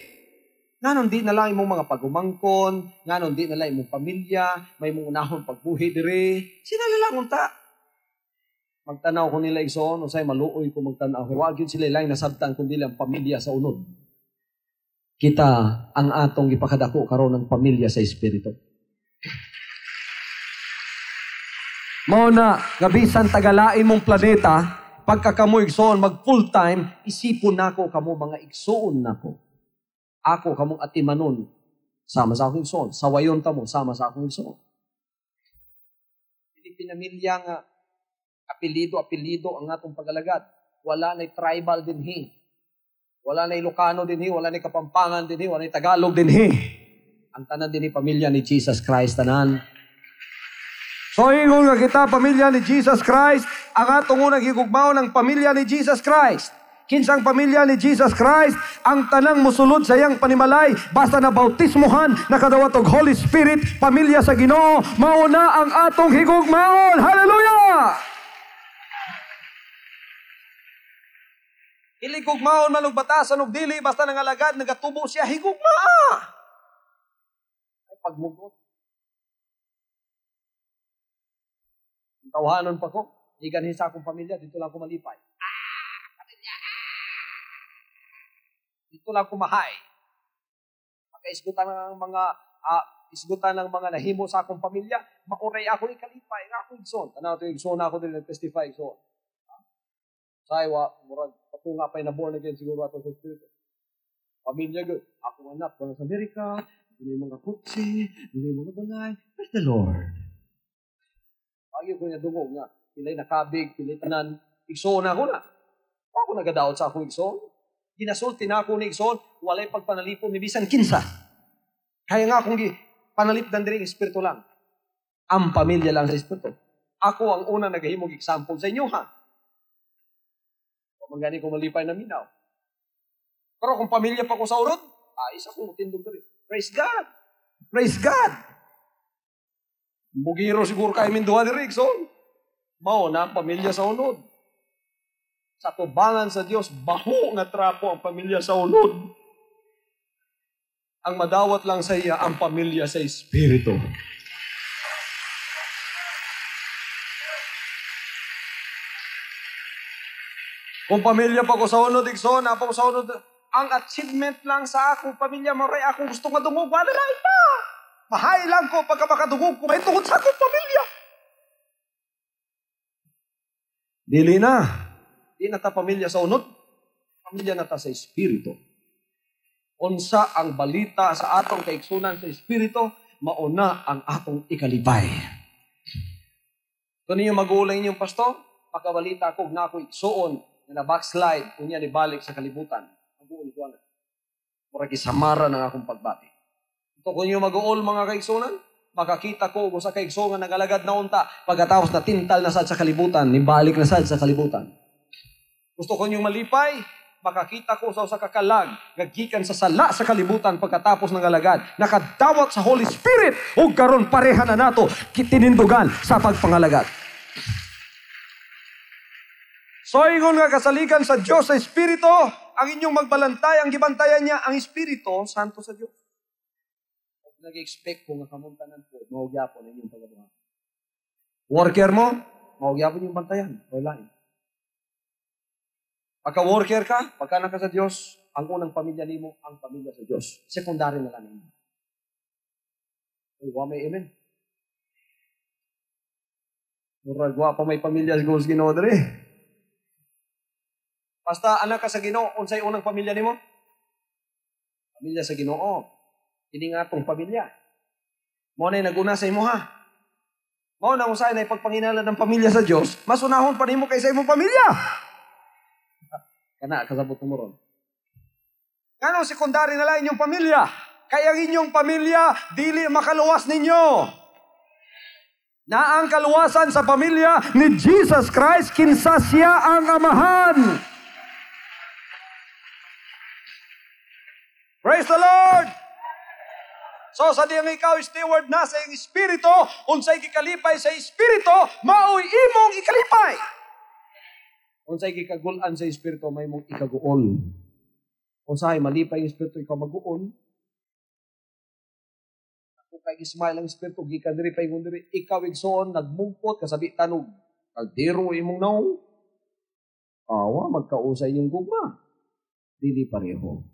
Nganon di na lang imong mga pagumangkon, nganon di na lang imong pamilya, may mong unahon pagbuhi diri. Sinala lang unta. Magtanaw ko nila igsoon, usay maluoy ko magtanaw. Huwag yun sila lang nasabtan kundi lang pamilya sa unod. Kita ang atong ipakadako karon ng pamilya sa Espiritu. Mao na, gabisan tagalain mong planeta, pagka kamo igsoon, mag full time, isipon nako kamo mga igsoon nako. Ako kamong atimanon, sama sa akong igsoon. Sawayon ta mo, sama sa akong igsoon. Hindi pinamilya nga, apelido ang atong pagalagad. Wala na'y tribal dinhi. Wala na'y Ilocano dinhi, wala na'y Kapampangan dinhi, wala na'y Tagalog dinhi. Ang tanan dinhi pamilya ni Jesus Christ tanan. So, ingon nga kita, pamilya ni Jesus Christ, ang atong unang higugmaw ng pamilya ni Jesus Christ. Kinsang pamilya ni Jesus Christ, ang tanang musulod sa iyang panimalay, basta na bautismuhan, nakadawat og Holy Spirit, pamilya sa Ginoo, mauna ang atong higugmaon. Hallelujah! Ili gugmaon man og batasan og dili, basta nangalagad, nagatubo siya, higugma. Ay pagmugot. Tawahanon pa ko, iganhin sa akong pamilya, dito lang ko malipay. Pamilya! Dito lang ko mahay. Makaisgutan ng mga nahimo sa akong pamilya, mauray ako ikalipay, nga akong igsoon. Tanaw ito igsoon ako din, nag-testify igsoon. Saywa, murag, patunga pa'y na-born again, siguro ato sa Espiritu. Pamilya good. Akong anak, wala sa Amerika, hindi mga kutsi, hindi mga balay. Praise the Lord. Pagi ko niya dungog nga, pilay nakabig, pilay tanan, igsoon ako na. Ako nagadaot sa akong igsoon. Ginasulti na ako ni igsoon, walay pagpanalipon ni bisan kinsa. Kaya nga akong panalip dan diri Espiritu lang. Ang pamilya lang sa Espiritu. Ako ang unang nagahimog example sa inyo, ha? Kung gani ko malipay na minaw. Pero kung pamilya pa ko sa urod, isa kong tindog diri. Praise God! Praise God! Bugiro siguro kayo minduha ni Rickson. Mao na ang pamilya sa unod. Sa tubangan sa Diyos, baho nga trapo ang pamilya sa unod. Ang madawat lang sa iya, ang pamilya sa Espiritu. Kung pamilya pa ko sa unod, Ikson, apa ko sa unod, ang achievement lang sa akong pamilya, maray akong gusto madungog, wala na iba. Mahay lang ko pagka makadungog ko, may tungkol sa akong pamilya. Dili na. Di na ta pamilya sa unod. Pamilya na ta sa Espiritu. Unsa ang balita sa atong kaiksunan sa Espiritu, mauna ang atong ikalipay. Kung ninyo mag-uulay ninyong pastor, pagkabalita ko na ako'y suon na backslide kung niya ibalik sa kalibutan. Mag-uul ko na. Mura kisamara ng akong pagbati. Ito kung ninyo mag-uul mga kaigsunan, makakita ko kung sa kaigsunan nagalagad na unta, pagkatapos na tintal na sad sa kalibutan, nibalik na sad sa kalibutan. Gusto ko ninyong malipay, makakita ko sa kakalag, gagikan sa sala sa kalibutan pagkatapos ng alagad, nakadawat sa Holy Spirit, o karon pareha na nato, kitinindugan sa pagpangalagad. So, ingon nga kasaligan sa Diyos sa Espiritu, ang inyong magbalantay, ang gibantayan niya, ang Espiritu, Santo sa Diyos. Nag-expect ko nga kamuntanan po, mahugyapon ang inyong pagkabuhan. Worker mo, mahugyapon yung bantayan, o lain. Pagka-worker ka, pagka ka sa Diyos, ang unang pamilya nimo ang pamilya sa Diyos. Secondary na lang nimo. May amen. Muragwa pa may pamilya sa Ginoo dere. Basta anak ka sa Ginoo, unsay unang pamilya nimo? Pamilya sa Ginoo. Hindi nga itong pamilya. Mo na naguna sa imo ha. Mo na usay na ipagpanginalan ng pamilya sa Diyos, mas unahon pa nimo kaysa imong pamilya. Kana kasabot mo ron. Kano sekundary na lang inyong pamilya? Kaya ang inyong pamilya dili makaluwas ninyo. Na ang kaluwasan sa pamilya ni Jesus Christ kinsa siya ang amahan. Praise the Lord! So, sa diyang ikaw steward na sa iyong espiritu, unsay gikalipay sa espiritu, maoy imong ikalipay. Unsay gikagulan sa espiritu, may mong ikaguol. Unsay malipay ang espiritu, ikaw maguol. Kung kay ismail ang espiritu, gikan diri pay ngun diri, ikaw igsoon, nagmungkot, kasabi tanog, kagdiro imong naong, awa, magkausay yung gugma. Dili pareho.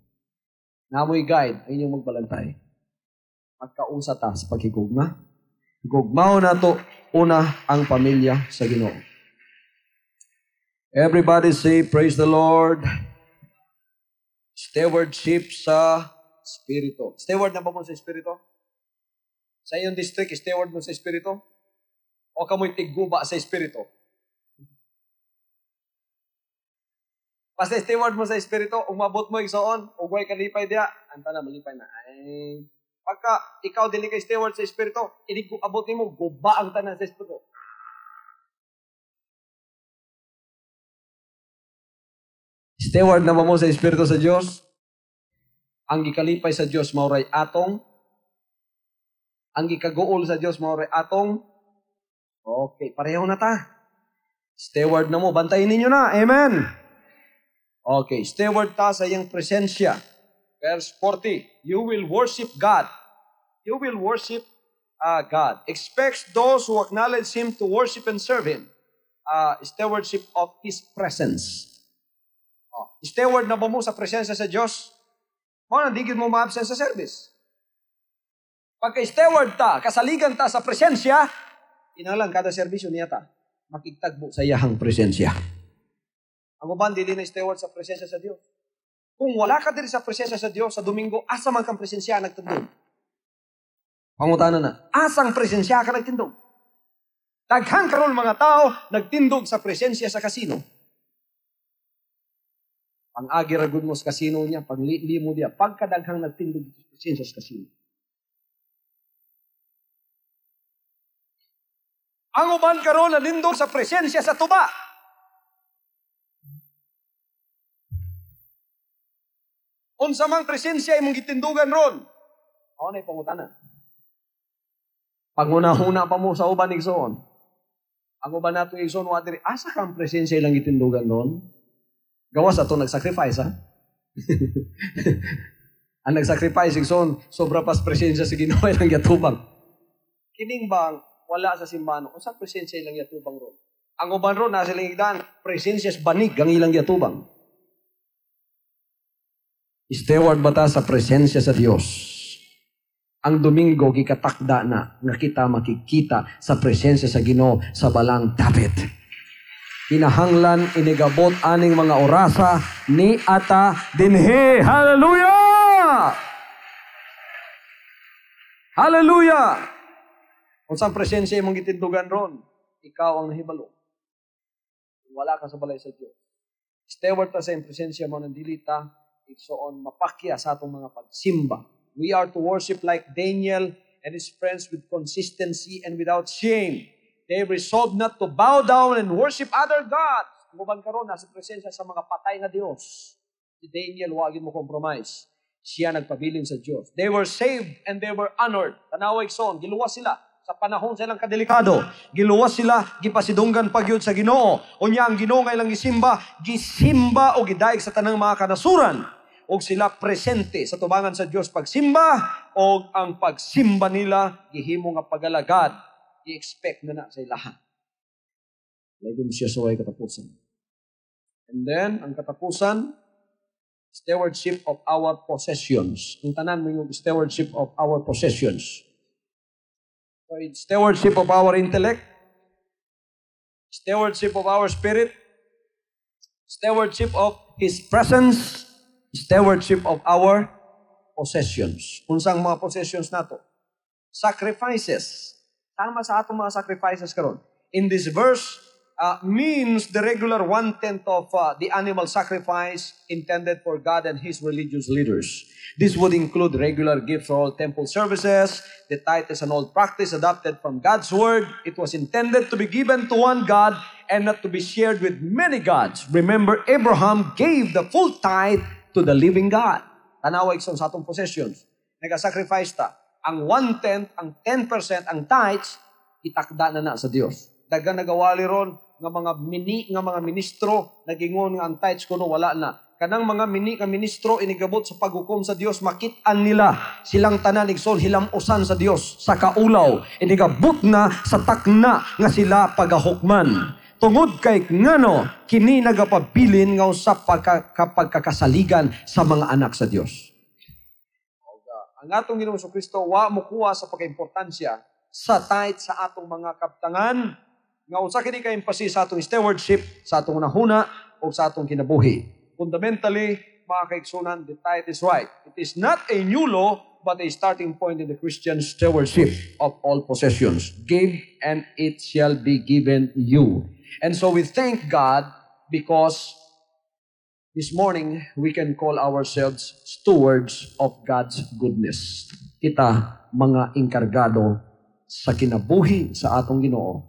Namoy guide, ay inyong magbalantay. Magkausa ta sa pagkigugma. Gugmao na to, una ang pamilya sa Ginoo. Everybody say, praise the Lord. Stewardship sa Espiritu. Steward na ba mo sa Espiritu? Sa iyong district, steward mo sa Espiritu? O kamoy tigguba sa Espiritu? Basta steward mo sa Espiritu, umabot mo igsoon, ugway kalipay diya, anta na, malipay na. Ay, pagka ikaw dili kay steward sa Espiritu, abot mo, guba ang tanan sa Espiritu. Steward na ba mo sa Espiritu sa Diyos? Ang gikalipay sa Diyos, mauray atong. Ang gikaguol sa Diyos, mauray atong. Okay, pareho na ta. Steward na mo, bantayin ninyo na. Amen. Okay, steward ta sa iyang presensya. Verse 40, you will worship God. You will worship God. Expects those who acknowledge Him to worship and serve Him. Stewardship of His presence. Steward na ba mo sa presensya sa Diyos? Nandigid mo ma-absent sa service. Pagka-steward ta, kasaligan ta sa presensya, inalang kada serbisyo niya ta, makitagbo sa iyahang presensya. Ang uban, dili na steward sa presensya sa Diyos. Kung wala ka diri sa presensya sa Diyos, sa Domingo, asa man kang presensya nagtindog? Pangutanan na, asang presensya ka nagtindog? Daghang karon mga tao, nagtindog sa presensya sa kasino. Pang-agi ragod mo sa kasino niya, pang-li mo diya, pagkadaghang nagtindog sa presensya sa kasino. Ang uban karon nanindog sa presensya sa tuba. Unsa mang presensya imong gitindugan ron. Ano na pangutana? Panguna-huna pa mo sa uban igsoon. Ang uban nato igsoon wa diri asa kang presensya ilang gitindugan ron? Gawas ato nagsacrifice ha. Ang nagsacrifice igsoon sobra pas presensya sa Ginoo ilang yatubang. Kining bang wala sa simbahan unsa presensya ilang yatubang ron? Ang uban ron nasa ilang igdaan presensya banig ang ilang yatubang. Steward ba ta sa presensya sa Diyos? Ang Domingo, gikatakda na nga kita makikita sa presensya sa Ginoo sa balang dapit. Kinahanglan inigabot aning mga orasa ni ata dinhi. Hallelujah! Hallelujah! Kung saan presensya imong gitindugan ron, ikaw ang nahibalo. Wala ka sa balay sa Diyos. Steward ta sa presensya mo ng dilita, igsoon mapakya sa atong mga pagsimba. We are to worship like Daniel and his friends with consistency and without shame. They resolved not to bow down and worship other gods. Muban karon nasa presensya sa mga patay nga Dios. Si Daniel, wagin mo compromise. Siya nagpabilin sa Diyos. They were saved and they were honored. Tanawa igsoon, giluwas sila. Sa panahon silang kadelikado, giluwas sila, gipasidunggan pagyud sa Ginoo. Unya ang Ginoo nga ilang gisimba o gidaig sa tanang mga kanasuran. O sila presente sa tubangan sa Dios pagsimba, o ang pagsimba nila gihimo nga pagalagad, i-expect na sa ilahan. Lagon siya sa way katapusan. And then, ang katapusan, stewardship of our possessions. Ang tanan mo yung stewardship of our possessions. So it's stewardship of our intellect, stewardship of our spirit, stewardship of His presence, stewardship of our possessions. Unsang mga possessions nato? Sacrifices. Tama sa atong mga sacrifices karon. In this verse, means the regular 1/10 of the animal sacrifice intended for God and His religious leaders. This would include regular gifts for all temple services. The tithe is an old practice adopted from God's Word. It was intended to be given to one God and not to be shared with many gods. Remember, Abraham gave the full tithe to the living God. Tanawa ikson sa atong possessions. Nag-sacrifice ta. Ang 1/10, ang 10%, ang tithes, itakda na sa Dios. Dagang nagawali ron nga mga ministro nagingon nga ang tithes kuno wala na. Kanang mga ministro inigabot sa paghukom sa Dios, makit-an nila silang tanan igsoon hilam-usan sa Dios sa kaulaw, inigabot na sa takna nga sila pagahukman. Tungod kay ngano kini nagapabilin nga sa pagkakasaligan sa mga anak sa Dios. Ang atong Ginoong Kristo wa mokuha sa pagkaimportansya sa tithe sa atong mga kaptangan nga usa kini ka emphasis sa atong stewardship sa atong nahuna o sa atong kinabuhi. Fundamentally, mga kaigsunan, the tithe is right. It is not a new law, but a starting point in the Christian stewardship of all possessions. Give, and it shall be given you. And so we thank God because this morning we can call ourselves stewards of God's goodness. Kita, mga inkargado sa kinabuhi sa atong Ginoo,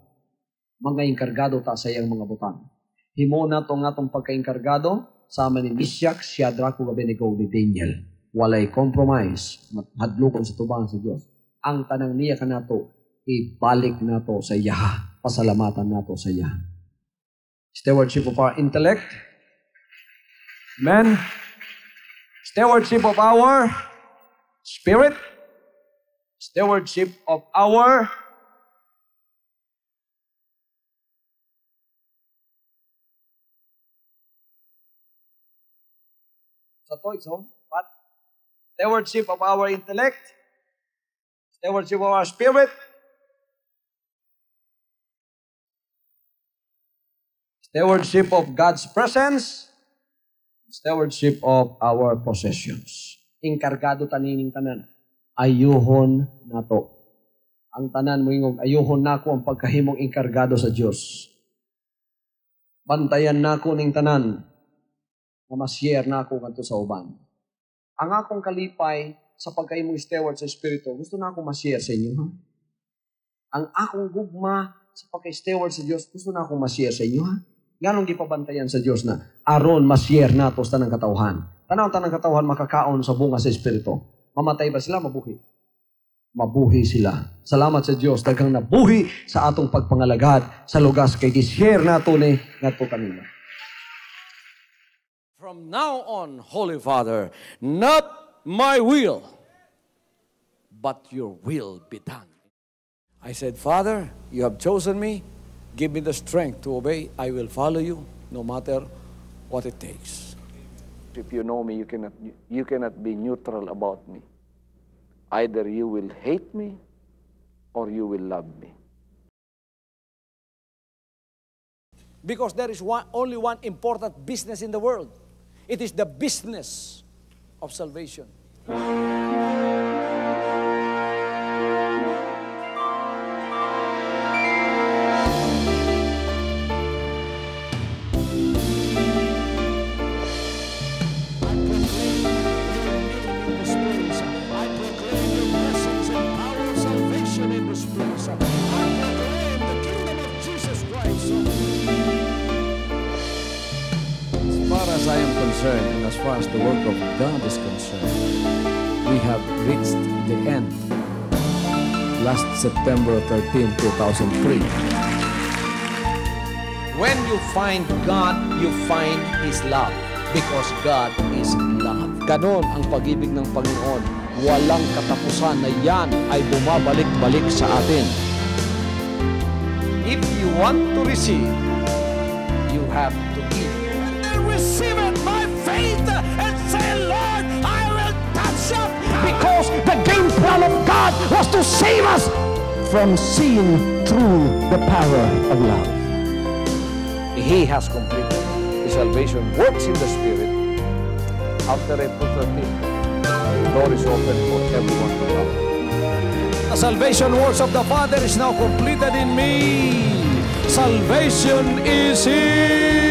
mga inkargado ta sa iyang mga butang. Himo na itong atong pagkainkargado sama ni Meshach, Shadrach, ug Abednego ni Daniel. Walay compromise, hadlokon sa tubangan sa Dios. Ang tanang niya kanato, ibalik nato sa iya, pasalamatan nato sa iya. Stewardship of our intellect. Amen. Stewardship of our spirit. Stewardship of our but stewardship of our intellect, stewardship of our spirit, stewardship of God's presence, stewardship of our possessions. Inkargado tanining tanan. Ayuhon nato. Ang tanan mo ingog, ayuhon nako ang pagkahimong inkargado sa Dios. Bantayan nako ning tanan na ma-share na ako kanto sa uban. Ang akong kalipay sa pagkaimong steward sa Espiritu, gusto na akong ma-share sa inyo, ha? Ang akong gugma sa pagka-steward sa Diyos, gusto na akong ma-share sa inyo, ha? Ganong gipabantayan sa Diyos na aron ma-share na ito sa tanang katawhan. Tanang katawhan makakaon sa bunga sa Espiritu. Mamatay ba sila? Mabuhi. Mabuhi sila. Salamat sa Diyos. Daghang nabuhi sa atong pagpangalagad sa lugas kay gi-share na ito ni ngadto kanila.
From now on, Holy Father, not my will, but your will be done. I said, Father, you have chosen me. Give me the strength to obey. I will follow you, no matter what it takes. If you know me, you cannot be neutral about me. Either you will hate me or you will love me. Because there is only one important business in the world. It is the business of salvation. As far as I am concerned, and as far as the work of God is concerned, we have reached the end. Last September 13, 2003. When you find God, you find His love. Because God is love. Ganon ang pag-ibig ng Panginoon. Walang katapusan na yan ay bumabalik-balik sa atin. If you want to receive, you have to give. And receive it by faith and say, Lord, I will touch up. Because the game plan of God was to save us from sin through the power of love. He has completed His salvation works in the Spirit. After April 13, the door is open for everyone to come. The salvation works of the Father is now completed in me. Salvation is here.